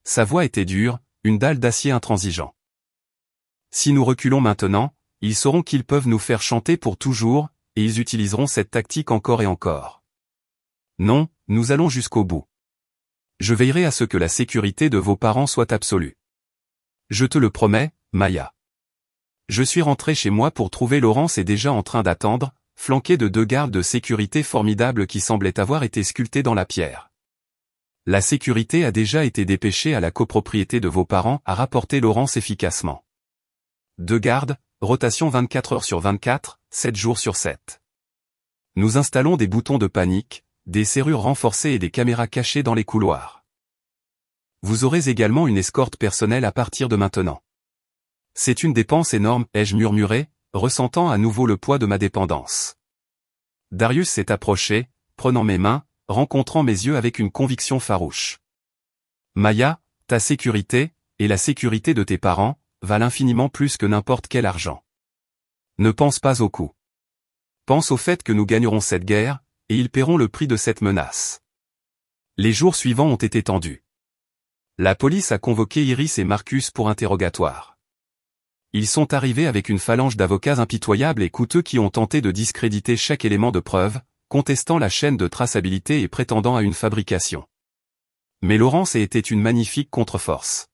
Sa voix était dure, une dalle d'acier intransigeant. Si nous reculons maintenant, ils sauront qu'ils peuvent nous faire chanter pour toujours, et ils utiliseront cette tactique encore et encore. Non, nous allons jusqu'au bout. Je veillerai à ce que la sécurité de vos parents soit absolue. Je te le promets, Maya. Je suis rentré chez moi pour trouver Laurence et déjà en train d'attendre, flanqué de 2 gardes de sécurité formidables qui semblaient avoir été sculptés dans la pierre. La sécurité a déjà été dépêchée à la copropriété de vos parents, a rapporté Laurence efficacement. 2 gardes, rotation 24 heures sur 24, 7 jours sur 7. Nous installons des boutons de panique, des serrures renforcées et des caméras cachées dans les couloirs. Vous aurez également une escorte personnelle à partir de maintenant. C'est une dépense énorme, ai-je murmuré, ressentant à nouveau le poids de ma dépendance. Darius s'est approché, prenant mes mains, rencontrant mes yeux avec une conviction farouche. Maya, ta sécurité, et la sécurité de tes parents, valent infiniment plus que n'importe quel argent. Ne pense pas au coût. Pense au fait que nous gagnerons cette guerre, et ils paieront le prix de cette menace. Les jours suivants ont été tendus. La police a convoqué Iris et Marcus pour interrogatoire. Ils sont arrivés avec une phalange d'avocats impitoyables et coûteux qui ont tenté de discréditer chaque élément de preuve, contestant la chaîne de traçabilité et prétendant à une fabrication. Mais Laurence était une magnifique contre-force.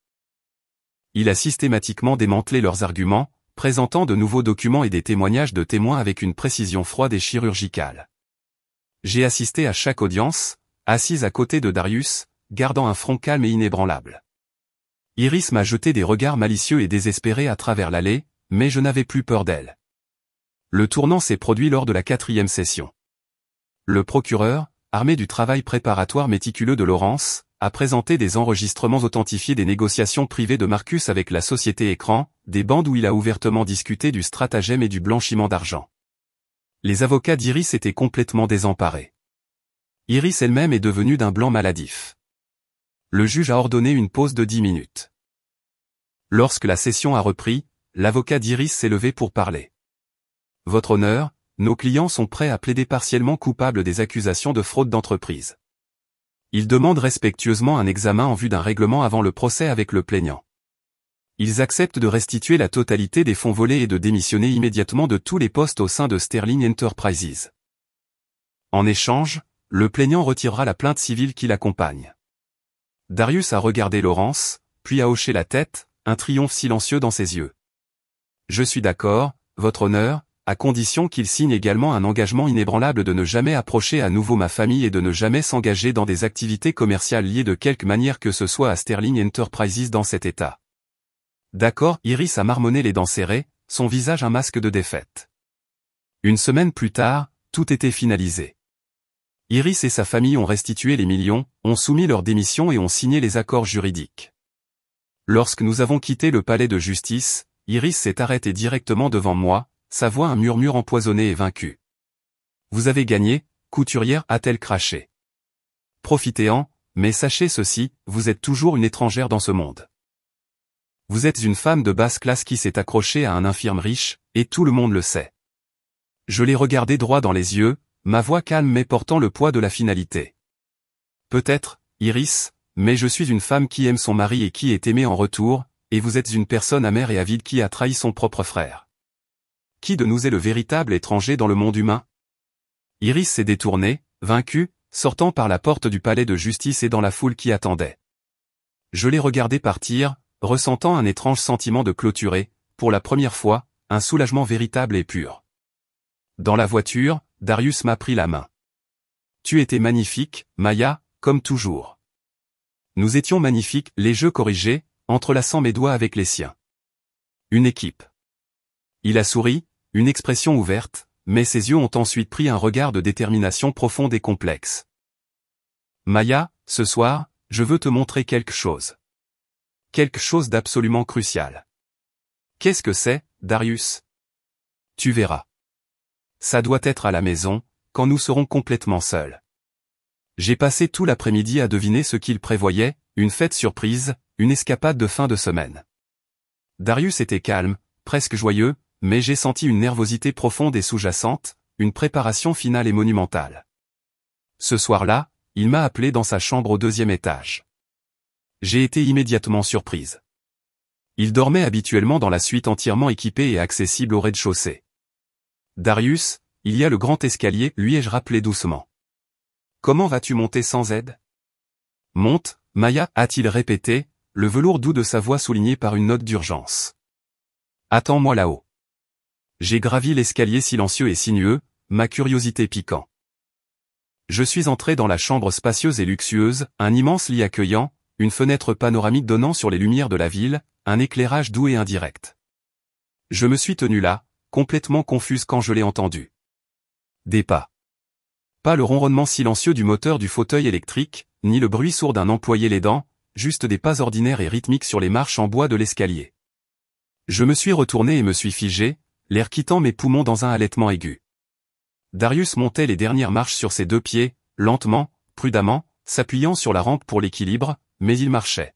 Il a systématiquement démantelé leurs arguments, présentant de nouveaux documents et des témoignages de témoins avec une précision froide et chirurgicale. J'ai assisté à chaque audience, assise à côté de Darius, gardant un front calme et inébranlable. Iris m'a jeté des regards malicieux et désespérés à travers l'allée, mais je n'avais plus peur d'elle. Le tournant s'est produit lors de la 4e session. Le procureur, armé du travail préparatoire méticuleux de Laurence, a présenté des enregistrements authentifiés des négociations privées de Marcus avec la société Écran, des bandes où il a ouvertement discuté du stratagème et du blanchiment d'argent. Les avocats d'Iris étaient complètement désemparés. Iris elle-même est devenue d'un blanc maladif. Le juge a ordonné une pause de 10 minutes. Lorsque la session a repris, l'avocat d'Iris s'est levé pour parler. « Votre honneur, nos clients sont prêts à plaider partiellement coupables des accusations de fraude d'entreprise. Ils demandent respectueusement un examen en vue d'un règlement avant le procès avec le plaignant. Ils acceptent de restituer la totalité des fonds volés et de démissionner immédiatement de tous les postes au sein de Sterling Enterprises. En échange, le plaignant retirera la plainte civile qui l'accompagne. » Darius a regardé Laurence, puis a hoché la tête, un triomphe silencieux dans ses yeux. « Je suis d'accord, votre honneur, à condition qu'il signe également un engagement inébranlable de ne jamais approcher à nouveau ma famille et de ne jamais s'engager dans des activités commerciales liées de quelque manière que ce soit à Sterling Enterprises dans cet état. » D'accord, Iris a marmonné les dents serrées, son visage un masque de défaite. Une semaine plus tard, tout était finalisé. Iris et sa famille ont restitué les millions, ont soumis leur démission et ont signé les accords juridiques. Lorsque nous avons quitté le palais de justice, Iris s'est arrêtée directement devant moi, sa voix un murmure empoisonné et vaincu. « Vous avez gagné, couturière, a-t-elle craché. Profitez-en, mais sachez ceci, vous êtes toujours une étrangère dans ce monde. Vous êtes une femme de basse classe qui s'est accrochée à un infirme riche, et tout le monde le sait. » Je l'ai regardé droit dans les yeux, ma voix calme mais portant le poids de la finalité. « Peut-être, Iris, mais je suis une femme qui aime son mari et qui est aimée en retour, et vous êtes une personne amère et avide qui a trahi son propre frère. Qui de nous est le véritable étranger dans le monde humain ?» Iris s'est détournée, vaincue, sortant par la porte du palais de justice et dans la foule qui attendait. Je l'ai regardée partir, ressentant un étrange sentiment de clôturer, pour la première fois, un soulagement véritable et pur. Dans la voiture, Darius m'a pris la main. « Tu étais magnifique, Maya, comme toujours. » Nous étions magnifiques, les jeux corrigés, entrelaçant mes doigts avec les siens. Une équipe. Il a souri, une expression ouverte, mais ses yeux ont ensuite pris un regard de détermination profonde et complexe. « Maya, ce soir, je veux te montrer quelque chose. Quelque chose d'absolument crucial. » « Qu'est-ce que c'est, Darius ? » « Tu verras. Ça doit être à la maison, quand nous serons complètement seuls. » J'ai passé tout l'après-midi à deviner ce qu'il prévoyait, une fête surprise, une escapade de fin de semaine. Darius était calme, presque joyeux, mais j'ai senti une nervosité profonde et sous-jacente, une préparation finale et monumentale. Ce soir-là, il m'a appelé dans sa chambre au 2e étage. J'ai été immédiatement surprise. Il dormait habituellement dans la suite entièrement équipée et accessible au rez-de-chaussée. « Darius, il y a le grand escalier, lui ai-je rappelé doucement. Comment vas-tu monter sans aide ? » « Monte, Maya, a-t-il répété, le velours doux de sa voix souligné par une note d'urgence. « Attends-moi là-haut. » J'ai gravi l'escalier silencieux et sinueux, ma curiosité piquant. Je suis entré dans la chambre spacieuse et luxueuse, un immense lit accueillant, une fenêtre panoramique donnant sur les lumières de la ville, un éclairage doux et indirect. Je me suis tenu là, complètement confuse quand je l'ai entendu. Des pas. Pas le ronronnement silencieux du moteur du fauteuil électrique, ni le bruit sourd d'un employé l'aidant, juste des pas ordinaires et rythmiques sur les marches en bois de l'escalier. Je me suis retourné et me suis figé, l'air quittant mes poumons dans un halètement aigu. Darius montait les dernières marches sur ses 2 pieds, lentement, prudemment, s'appuyant sur la rampe pour l'équilibre, mais il marchait.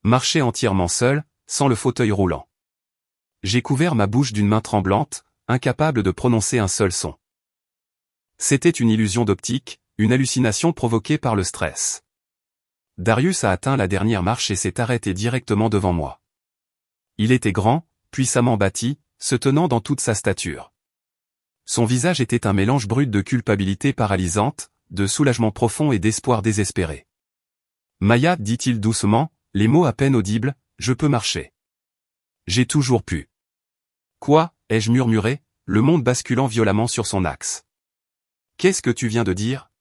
Marchait entièrement seul, sans le fauteuil roulant. J'ai couvert ma bouche d'une main tremblante, incapable de prononcer un seul son. C'était une illusion d'optique, une hallucination provoquée par le stress. Darius a atteint la dernière marche et s'est arrêté directement devant moi. Il était grand, puissamment bâti, se tenant dans toute sa stature. Son visage était un mélange brut de culpabilité paralysante, de soulagement profond et d'espoir désespéré. « Maya, dit-il doucement, les mots à peine audibles, je peux marcher. J'ai toujours pu. » « Quoi ?» ai-je murmuré, le monde basculant violemment sur son axe. « Qu'est-ce que tu viens de dire ? »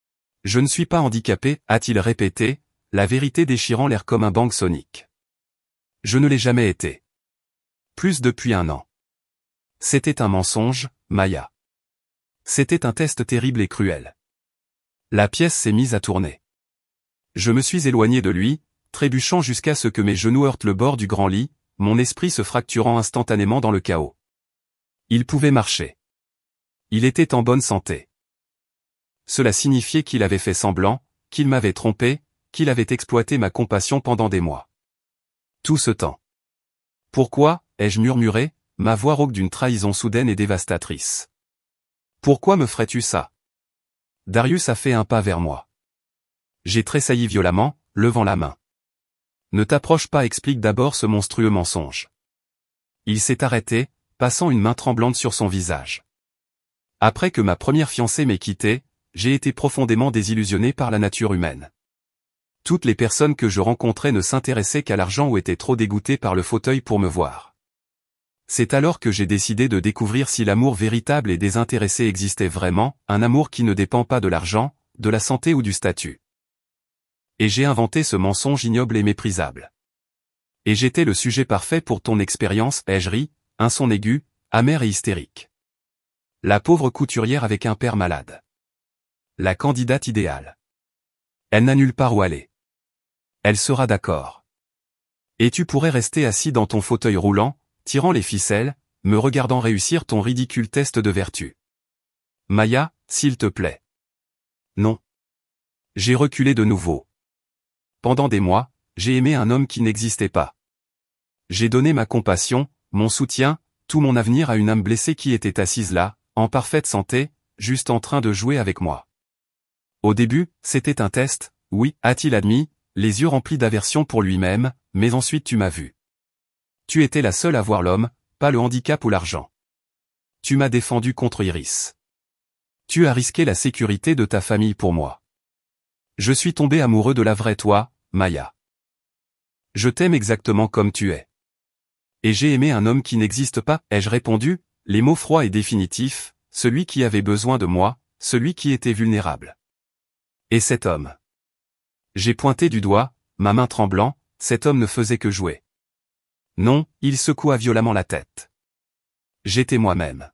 « Je ne suis pas handicapé, a-t-il répété, la vérité déchirant l'air comme un bang sonique. Je ne l'ai jamais été. Plus depuis 1 an. C'était un mensonge, Maya. C'était un test terrible et cruel. La pièce s'est mise à tourner. Je me suis éloigné de lui, trébuchant jusqu'à ce que mes genoux heurtent le bord du grand lit, mon esprit se fracturant instantanément dans le chaos. Il pouvait marcher. Il était en bonne santé. Cela signifiait qu'il avait fait semblant, qu'il m'avait trompé, qu'il avait exploité ma compassion pendant des mois. Tout ce temps. Pourquoi, ai-je murmuré, ma voix rauque d'une trahison soudaine et dévastatrice. Pourquoi me ferais-tu ça? Darius a fait un pas vers moi. J'ai tressailli violemment, levant la main. Ne t'approche pas, explique d'abord ce monstrueux mensonge. Il s'est arrêté, passant une main tremblante sur son visage. Après que ma première fiancée m'ait quitté, j'ai été profondément désillusionné par la nature humaine. Toutes les personnes que je rencontrais ne s'intéressaient qu'à l'argent ou étaient trop dégoûtées par le fauteuil pour me voir. C'est alors que j'ai décidé de découvrir si l'amour véritable et désintéressé existait vraiment, un amour qui ne dépend pas de l'argent, de la santé ou du statut. Et j'ai inventé ce mensonge ignoble et méprisable. Et j'étais le sujet parfait pour ton expérience, ai-je ri, un son aigu, amer et hystérique. La pauvre couturière avec un père malade. La candidate idéale. Elle n'a nulle part où aller. Elle sera d'accord. Et tu pourrais rester assis dans ton fauteuil roulant, tirant les ficelles, me regardant réussir ton ridicule test de vertu. Maya, s'il te plaît. Non. J'ai reculé de nouveau. Pendant des mois, j'ai aimé un homme qui n'existait pas. J'ai donné ma compassion, mon soutien, tout mon avenir à une âme blessée qui était assise là, en parfaite santé, juste en train de jouer avec moi. Au début, c'était un test, oui, a-t-il admis, les yeux remplis d'aversion pour lui-même, mais ensuite tu m'as vu. Tu étais la seule à voir l'homme, pas le handicap ou l'argent. Tu m'as défendu contre Iris. Tu as risqué la sécurité de ta famille pour moi. Je suis tombé amoureux de la vraie toi, Maya. Je t'aime exactement comme tu es. Et j'ai aimé un homme qui n'existe pas, ai-je répondu, les mots froids et définitifs, celui qui avait besoin de moi, celui qui était vulnérable. Et cet homme. J'ai pointé du doigt, ma main tremblant, cet homme ne faisait que jouer. Non, il secoua violemment la tête. J'étais moi-même.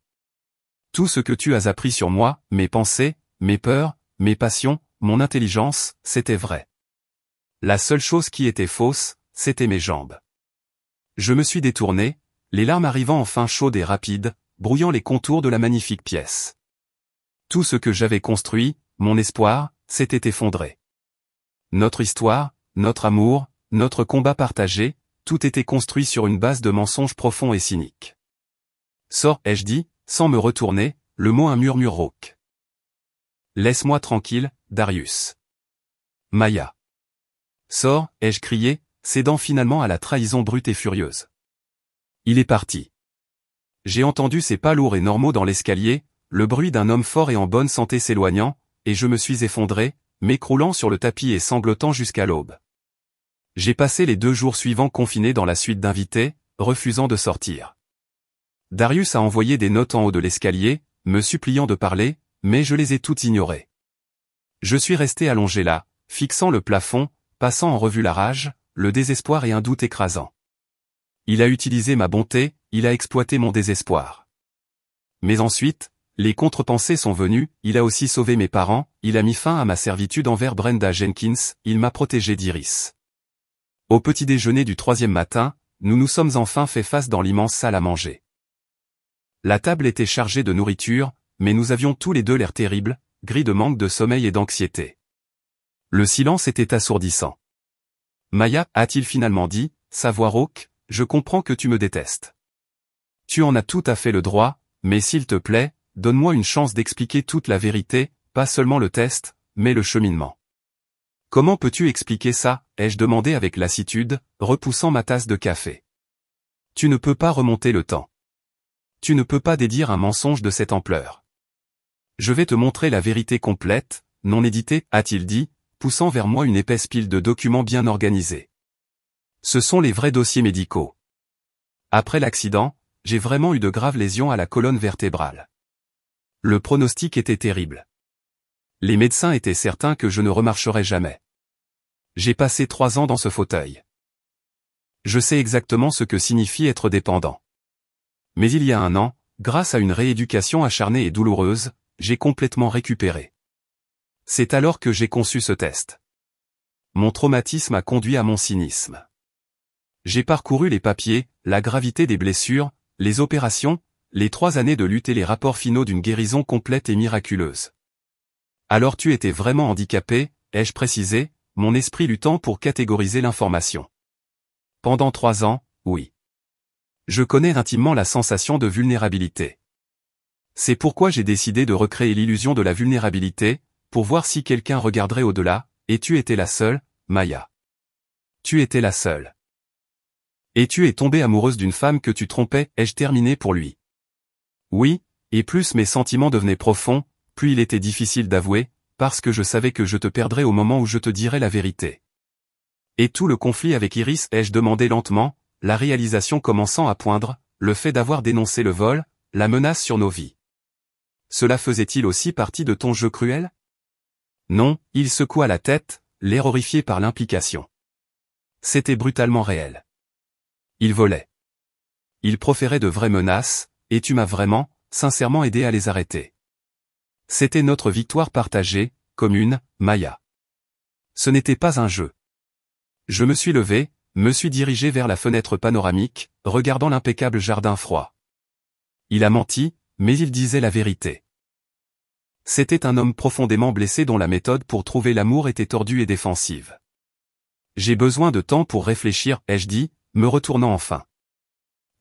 Tout ce que tu as appris sur moi, mes pensées, mes peurs, mes passions, mon intelligence, c'était vrai. La seule chose qui était fausse, c'était mes jambes. Je me suis détourné, les larmes arrivant enfin chaudes et rapides, brouillant les contours de la magnifique pièce. Tout ce que j'avais construit, mon espoir, s'était effondré. Notre histoire, notre amour, notre combat partagé, tout était construit sur une base de mensonges profonds et cyniques. Sors, ai-je dit, sans me retourner, le mot un murmure rauque. Laisse-moi tranquille, Darius. Maya. Sors, ai-je crié, cédant finalement à la trahison brute et furieuse. Il est parti. J'ai entendu ses pas lourds et normaux dans l'escalier, le bruit d'un homme fort et en bonne santé s'éloignant, et je me suis effondré, m'écroulant sur le tapis et sanglotant jusqu'à l'aube. J'ai passé les 2 jours suivants confiné dans la suite d'invités, refusant de sortir. Darius a envoyé des notes en haut de l'escalier, me suppliant de parler, mais je les ai toutes ignorées. Je suis resté allongé là, fixant le plafond, passant en revue la rage, le désespoir et un doute écrasant. Il a utilisé ma bonté, il a exploité mon désespoir. Mais ensuite, les contre-pensées sont venues, il a aussi sauvé mes parents, il a mis fin à ma servitude envers Brenda Jenkins, il m'a protégé d'Iris. Au petit déjeuner du 3e matin, nous nous sommes enfin fait face dans l'immense salle à manger. La table était chargée de nourriture, mais nous avions tous les deux l'air terribles, gris de manque de sommeil et d'anxiété. Le silence était assourdissant. Maya, a-t-il finalement dit, sa voix rauque, je comprends que tu me détestes. Tu en as tout à fait le droit, mais s'il te plaît, donne-moi une chance d'expliquer toute la vérité, pas seulement le test, mais le cheminement. Comment peux-tu expliquer ça, ai-je demandé avec lassitude, repoussant ma tasse de café. Tu ne peux pas remonter le temps. Tu ne peux pas dédire un mensonge de cette ampleur. Je vais te montrer la vérité complète, non éditée, a-t-il dit, poussant vers moi une épaisse pile de documents bien organisés. Ce sont les vrais dossiers médicaux. Après l'accident, j'ai vraiment eu de graves lésions à la colonne vertébrale. Le pronostic était terrible. Les médecins étaient certains que je ne remarcherais jamais. J'ai passé 3 ans dans ce fauteuil. Je sais exactement ce que signifie être dépendant. Mais il y a 1 an, grâce à une rééducation acharnée et douloureuse, j'ai complètement récupéré. C'est alors que j'ai conçu ce test. Mon traumatisme a conduit à mon cynisme. J'ai parcouru les papiers, la gravité des blessures, les opérations, les 3 années de lutte et les rapports finaux d'une guérison complète et miraculeuse. Alors tu étais vraiment handicapé, ai-je précisé, mon esprit luttant pour catégoriser l'information. Pendant 3 ans, oui. Je connais intimement la sensation de vulnérabilité. C'est pourquoi j'ai décidé de recréer l'illusion de la vulnérabilité, pour voir si quelqu'un regarderait au-delà, et tu étais la seule, Maya. Tu étais la seule. Et tu es tombée amoureuse d'une femme que tu trompais, ai-je terminé pour lui. Oui, et plus mes sentiments devenaient profonds, plus il était difficile d'avouer, parce que je savais que je te perdrais au moment où je te dirais la vérité. Et tout le conflit avec Iris, ai-je demandé lentement, la réalisation commençant à poindre, le fait d'avoir dénoncé le vol, la menace sur nos vies. Cela faisait-il aussi partie de ton jeu cruel? Non, il secoua la tête, l'air horrifié par l'implication. C'était brutalement réel. Il volait. Il proférait de vraies menaces, et tu m'as vraiment, sincèrement aidé à les arrêter. C'était notre victoire partagée, commune, Maya. Ce n'était pas un jeu. Je me suis levé, me suis dirigé vers la fenêtre panoramique, regardant l'impeccable jardin froid. Il a menti, mais il disait la vérité. C'était un homme profondément blessé dont la méthode pour trouver l'amour était tordue et défensive. J'ai besoin de temps pour réfléchir, ai-je dit, me retournant enfin.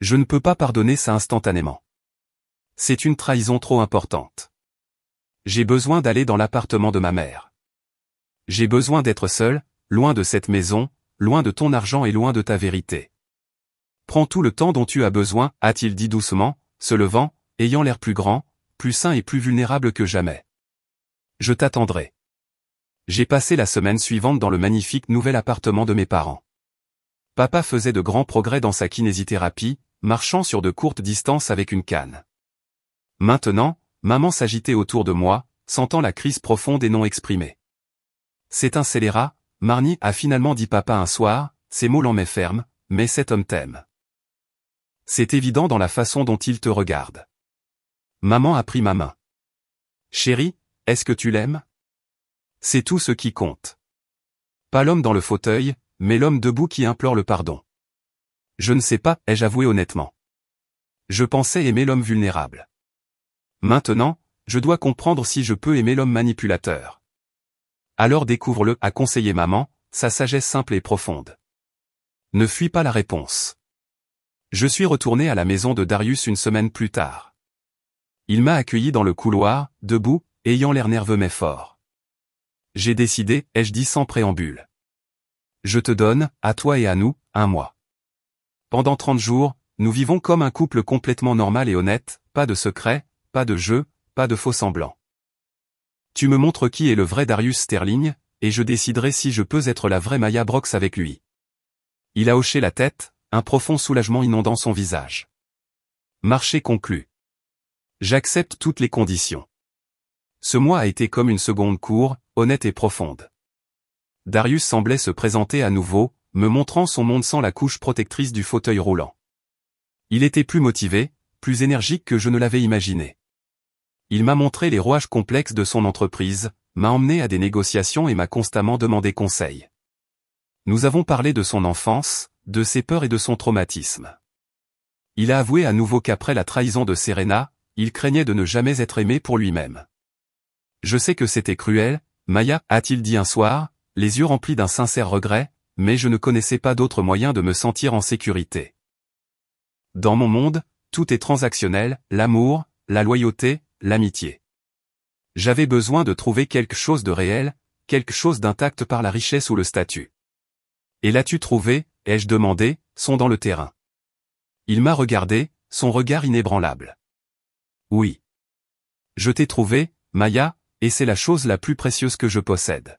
Je ne peux pas pardonner ça instantanément. C'est une trahison trop importante. J'ai besoin d'aller dans l'appartement de ma mère. J'ai besoin d'être seul, loin de cette maison, loin de ton argent et loin de ta vérité. Prends tout le temps dont tu as besoin, a-t-il dit doucement, se levant, ayant l'air plus grand, plus sain et plus vulnérable que jamais. Je t'attendrai. J'ai passé la semaine suivante dans le magnifique nouvel appartement de mes parents. Papa faisait de grands progrès dans sa kinésithérapie, marchant sur de courtes distances avec une canne. Maintenant, maman s'agitait autour de moi, sentant la crise profonde et non exprimée. C'est un scélérat, Marnie, a finalement dit papa un soir, ces mots l'en met ferme, mais cet homme t'aime. C'est évident dans la façon dont il te regarde. Maman a pris ma main. Chérie, est-ce que tu l'aimes? C'est tout ce qui compte. Pas l'homme dans le fauteuil, mais l'homme debout qui implore le pardon. Je ne sais pas, ai-je avoué honnêtement. Je pensais aimer l'homme vulnérable. Maintenant, je dois comprendre si je peux aimer l'homme manipulateur. Alors découvre-le, a conseillé maman, sa sagesse simple et profonde. Ne fuis pas la réponse. Je suis retourné à la maison de Darius une semaine plus tard. Il m'a accueilli dans le couloir, debout, ayant l'air nerveux mais fort. J'ai décidé, ai-je dit sans préambule. Je te donne, à toi et à nous, 1 mois. Pendant 30 jours, nous vivons comme un couple complètement normal et honnête, pas de secret, pas de jeu, pas de faux semblants. Tu me montres qui est le vrai Darius Sterling, et je déciderai si je peux être la vraie Maya Brox avec lui. Il a hoché la tête, un profond soulagement inondant son visage. Marché conclu. J'accepte toutes les conditions. Ce mois a été comme une seconde cour, honnête et profonde. Darius semblait se présenter à nouveau, me montrant son monde sans la couche protectrice du fauteuil roulant. Il était plus motivé, plus énergique que je ne l'avais imaginé. Il m'a montré les rouages complexes de son entreprise, m'a emmené à des négociations et m'a constamment demandé conseil. Nous avons parlé de son enfance, de ses peurs et de son traumatisme. Il a avoué à nouveau qu'après la trahison de Serena, il craignait de ne jamais être aimé pour lui-même. Je sais que c'était cruel, Maya, a-t-il dit un soir, les yeux remplis d'un sincère regret, mais je ne connaissais pas d'autre moyen de me sentir en sécurité. Dans mon monde, tout est transactionnel, l'amour, la loyauté, l'amitié. J'avais besoin de trouver quelque chose de réel, quelque chose d'intact par la richesse ou le statut. Et l'as-tu trouvé, ai-je demandé, sont dans le terrain. Il m'a regardé, son regard inébranlable. Oui. Je t'ai trouvé, Maya, et c'est la chose la plus précieuse que je possède.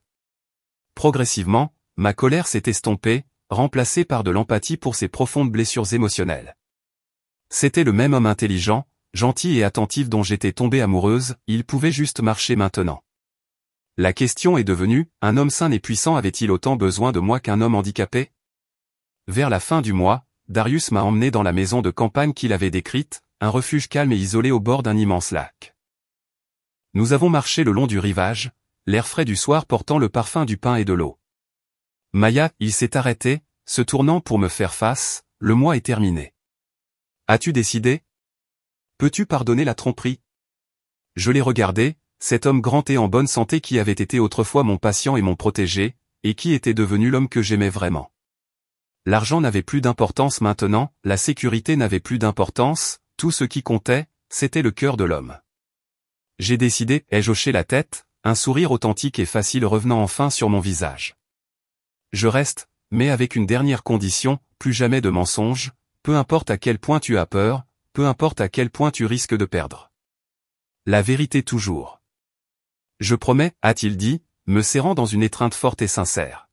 Progressivement, ma colère s'est estompée, remplacée par de l'empathie pour ses profondes blessures émotionnelles. C'était le même homme intelligent, gentil et attentif dont j'étais tombée amoureuse, il pouvait juste marcher maintenant. La question est devenue, un homme sain et puissant avait-il autant besoin de moi qu'un homme handicapé? Vers la fin du mois, Darius m'a emmené dans la maison de campagne qu'il avait décrite, un refuge calme et isolé au bord d'un immense lac. Nous avons marché le long du rivage, l'air frais du soir portant le parfum du pain et de l'eau. Maya, il s'est arrêté, se tournant pour me faire face, le mois est terminé. As-tu décidé? Peux-tu pardonner la tromperie? Je l'ai regardé, cet homme grand et en bonne santé qui avait été autrefois mon patient et mon protégé, et qui était devenu l'homme que j'aimais vraiment. L'argent n'avait plus d'importance maintenant, la sécurité n'avait plus d'importance, tout ce qui comptait, c'était le cœur de l'homme. J'ai décidé, ai-je hoché la tête, un sourire authentique et facile revenant enfin sur mon visage. Je reste, mais avec une dernière condition, plus jamais de mensonges, peu importe à quel point tu as peur, peu importe à quel point tu risques de perdre. La vérité toujours. Je promets, a-t-il dit, me serrant dans une étreinte forte et sincère.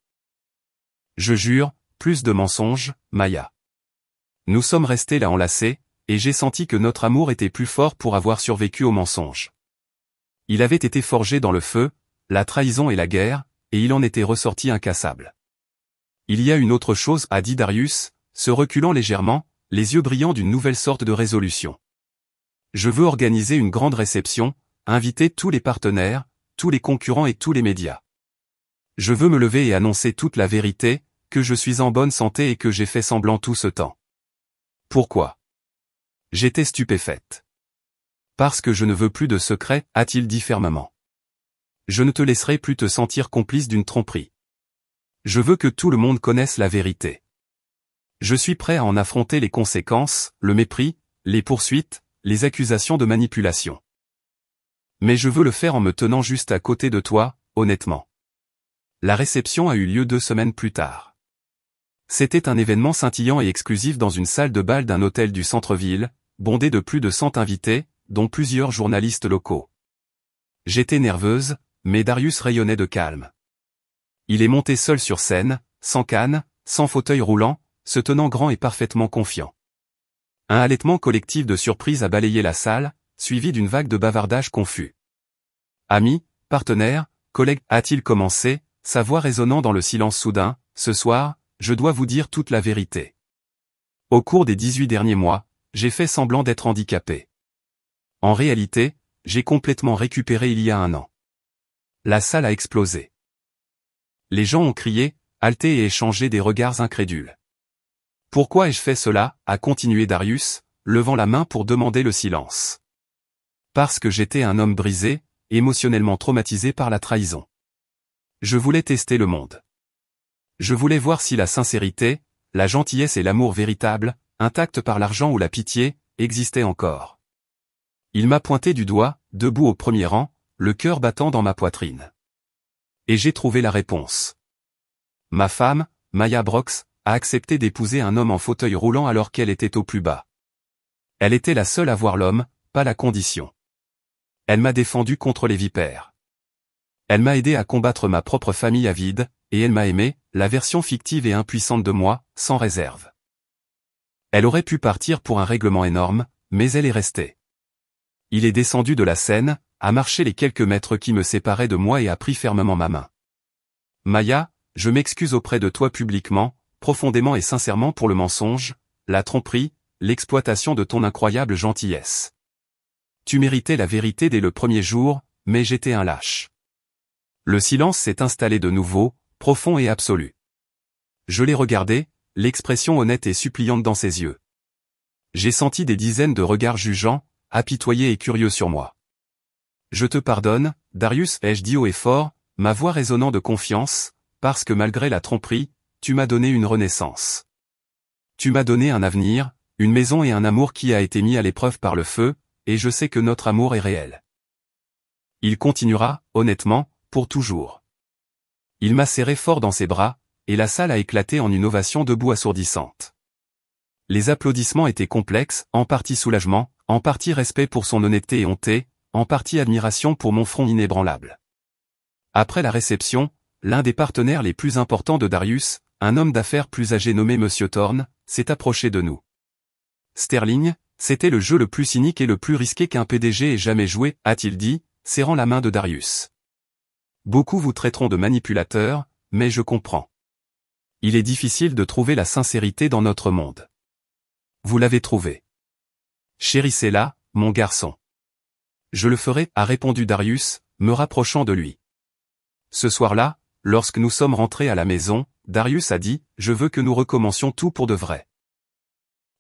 Je jure, plus de mensonges, Maya. Nous sommes restés là enlacés, et j'ai senti que notre amour était plus fort pour avoir survécu aux mensonges. Il avait été forgé dans le feu, la trahison et la guerre, et il en était ressorti incassable. Il y a une autre chose, a dit Darius, se reculant légèrement, les yeux brillants d'une nouvelle sorte de résolution. Je veux organiser une grande réception, inviter tous les partenaires, tous les concurrents et tous les médias. Je veux me lever et annoncer toute la vérité, que je suis en bonne santé et que j'ai fait semblant tout ce temps. Pourquoi? J'étais stupéfaite. Parce que je ne veux plus de secrets, a-t-il dit fermement. Je ne te laisserai plus te sentir complice d'une tromperie. Je veux que tout le monde connaisse la vérité. Je suis prêt à en affronter les conséquences, le mépris, les poursuites, les accusations de manipulation. Mais je veux le faire en me tenant juste à côté de toi, honnêtement. La réception a eu lieu 2 semaines plus tard. C'était un événement scintillant et exclusif dans une salle de bal d'un hôtel du centre-ville, bondé de plus de 100 invités, dont plusieurs journalistes locaux. J'étais nerveuse, mais Darius rayonnait de calme. Il est monté seul sur scène, sans canne, sans fauteuil roulant, se tenant grand et parfaitement confiant. Un halètement collectif de surprise a balayé la salle, suivi d'une vague de bavardage confus. Amis, partenaires, collègues, a-t-il commencé, sa voix résonnant dans le silence soudain, ce soir, je dois vous dire toute la vérité. Au cours des 18 derniers mois, j'ai fait semblant d'être handicapé. En réalité, j'ai complètement récupéré il y a 1 an. La salle a explosé. Les gens ont crié, halté et échangé des regards incrédules. Pourquoi ai-je fait cela, a continué Darius, levant la main pour demander le silence. Parce que j'étais un homme brisé, émotionnellement traumatisé par la trahison. Je voulais tester le monde. Je voulais voir si la sincérité, la gentillesse et l'amour véritable, intacts par l'argent ou la pitié, existaient encore. Il m'a pointé du doigt, debout au premier rang, le cœur battant dans ma poitrine. Et j'ai trouvé la réponse. Ma femme, Maya Brox, a accepté d'épouser un homme en fauteuil roulant alors qu'elle était au plus bas. Elle était la seule à voir l'homme, pas la condition. Elle m'a défendu contre les vipères. Elle m'a aidé à combattre ma propre famille avide, et elle m'a aimé, la version fictive et impuissante de moi, sans réserve. Elle aurait pu partir pour un règlement énorme, mais elle est restée. Il est descendu de la scène, a marché les quelques mètres qui me séparaient de moi et a pris fermement ma main. Maya, je m'excuse auprès de toi publiquement, profondément et sincèrement pour le mensonge, la tromperie, l'exploitation de ton incroyable gentillesse. Tu méritais la vérité dès le premier jour, mais j'étais un lâche. Le silence s'est installé de nouveau, profond et absolu. Je l'ai regardé, l'expression honnête et suppliante dans ses yeux. J'ai senti des dizaines de regards jugeants, apitoyés et curieux sur moi. Je te pardonne, Darius, ai-je dit haut et fort, ma voix résonnant de confiance, parce que malgré la tromperie, tu m'as donné une renaissance. Tu m'as donné un avenir, une maison et un amour qui a été mis à l'épreuve par le feu, et je sais que notre amour est réel. Il continuera, honnêtement, pour toujours. Il m'a serré fort dans ses bras, et la salle a éclaté en une ovation debout assourdissante. Les applaudissements étaient complexes, en partie soulagement, en partie respect pour son honnêteté et honte, en partie admiration pour mon front inébranlable. Après la réception, l'un des partenaires les plus importants de Darius, un homme d'affaires plus âgé nommé Monsieur Thorne, s'est approché de nous. Sterling, c'était le jeu le plus cynique et le plus risqué qu'un PDG ait jamais joué, a-t-il dit, serrant la main de Darius. Beaucoup vous traiteront de manipulateur, mais je comprends. Il est difficile de trouver la sincérité dans notre monde. Vous l'avez trouvée. Chérissez-la, mon garçon. Je le ferai, a répondu Darius, me rapprochant de lui. Ce soir-là, lorsque nous sommes rentrés à la maison, Darius a dit, je veux que nous recommencions tout pour de vrai.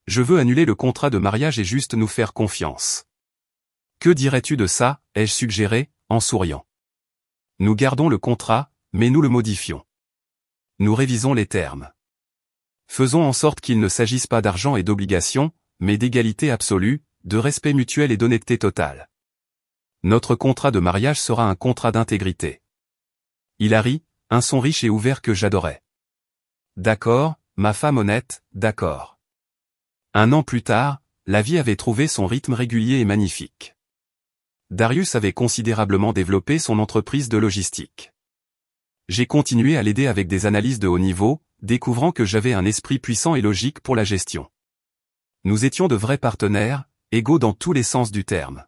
Je veux annuler le contrat de mariage et juste nous faire confiance. Que dirais-tu de ça, ai-je suggéré, en souriant. Nous gardons le contrat, mais nous le modifions. Nous révisons les termes. Faisons en sorte qu'il ne s'agisse pas d'argent et d'obligation, mais d'égalité absolue, de respect mutuel et d'honnêteté totale. Notre contrat de mariage sera un contrat d'intégrité. Il a ri, un son riche et ouvert que j'adorais. D'accord, ma femme honnête, d'accord. 1 an plus tard, la vie avait trouvé son rythme régulier et magnifique. Darius avait considérablement développé son entreprise de logistique. J'ai continué à l'aider avec des analyses de haut niveau, découvrant que j'avais un esprit puissant et logique pour la gestion. Nous étions de vrais partenaires, égaux dans tous les sens du terme.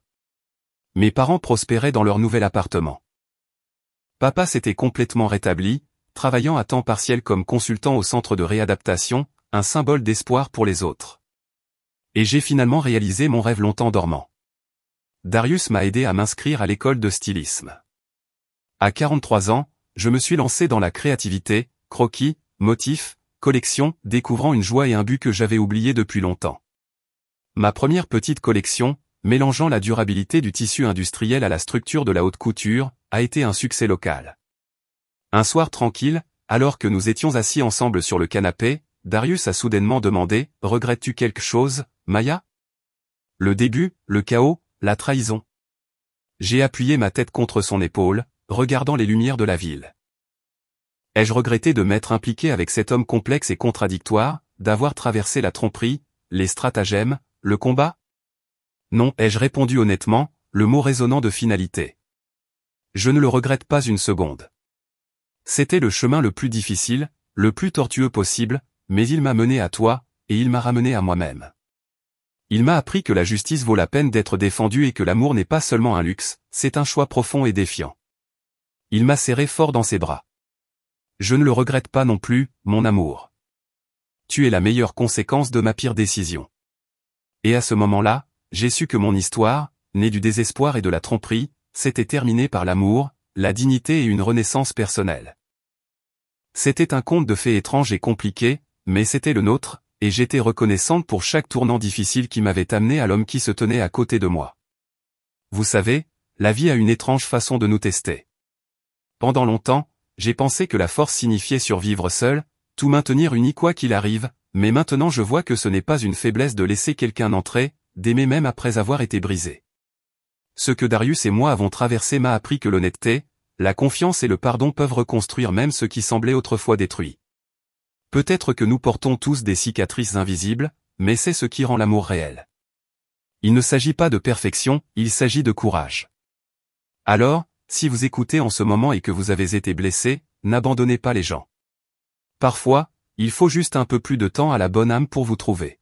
Mes parents prospéraient dans leur nouvel appartement. Papa s'était complètement rétabli, travaillant à temps partiel comme consultant au centre de réadaptation, un symbole d'espoir pour les autres. Et j'ai finalement réalisé mon rêve longtemps dormant. Darius m'a aidé à m'inscrire à l'école de stylisme. À 43 ans, je me suis lancé dans la créativité, croquis, motifs, collections, découvrant une joie et un but que j'avais oublié depuis longtemps. Ma première petite collection, mélangeant la durabilité du tissu industriel à la structure de la haute couture, a été un succès local. Un soir tranquille, alors que nous étions assis ensemble sur le canapé, Darius a soudainement demandé « Regrettes-tu quelque chose, Maya ?» Le début, le chaos, la trahison. J'ai appuyé ma tête contre son épaule, regardant les lumières de la ville. Ai-je regretté de m'être impliqué avec cet homme complexe et contradictoire, d'avoir traversé la tromperie, les stratagèmes, le combat? Non, ai-je répondu honnêtement, le mot résonnant de finalité. Je ne le regrette pas une seconde. C'était le chemin le plus difficile, le plus tortueux possible, mais il m'a mené à toi, et il m'a ramené à moi-même. Il m'a appris que la justice vaut la peine d'être défendue et que l'amour n'est pas seulement un luxe, c'est un choix profond et défiant. Il m'a serré fort dans ses bras. Je ne le regrette pas non plus, mon amour. Tu es la meilleure conséquence de ma pire décision. Et à ce moment-là, j'ai su que mon histoire, née du désespoir et de la tromperie, s'était terminée par l'amour, la dignité et une renaissance personnelle. C'était un conte de fées étrange et compliqué, mais c'était le nôtre, et j'étais reconnaissante pour chaque tournant difficile qui m'avait amené à l'homme qui se tenait à côté de moi. Vous savez, la vie a une étrange façon de nous tester. Pendant longtemps, j'ai pensé que la force signifiait survivre seul, tout maintenir uni quoi qu'il arrive, mais maintenant je vois que ce n'est pas une faiblesse de laisser quelqu'un entrer, d'aimer même après avoir été brisé. Ce que Darius et moi avons traversé m'a appris que l'honnêteté, la confiance et le pardon peuvent reconstruire même ce qui semblait autrefois détruit. Peut-être que nous portons tous des cicatrices invisibles, mais c'est ce qui rend l'amour réel. Il ne s'agit pas de perfection, il s'agit de courage. Alors, si vous écoutez en ce moment et que vous avez été blessé, n'abandonnez pas les gens. Parfois, il faut juste un peu plus de temps à la bonne âme pour vous trouver.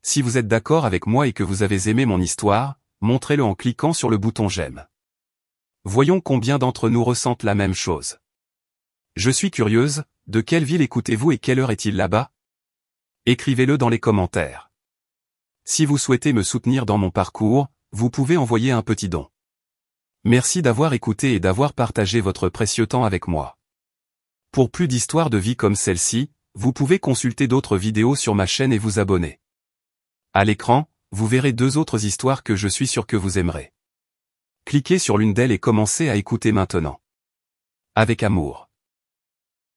Si vous êtes d'accord avec moi et que vous avez aimé mon histoire, montrez-le en cliquant sur le bouton j'aime. Voyons combien d'entre nous ressentent la même chose. Je suis curieuse, de quelle ville écoutez-vous et quelle heure est-il là-bas? Écrivez-le dans les commentaires. Si vous souhaitez me soutenir dans mon parcours, vous pouvez envoyer un petit don. Merci d'avoir écouté et d'avoir partagé votre précieux temps avec moi. Pour plus d'histoires de vie comme celle-ci, vous pouvez consulter d'autres vidéos sur ma chaîne et vous abonner. À l'écran, vous verrez 2 autres histoires que je suis sûr que vous aimerez. Cliquez sur l'une d'elles et commencez à écouter maintenant. Avec amour.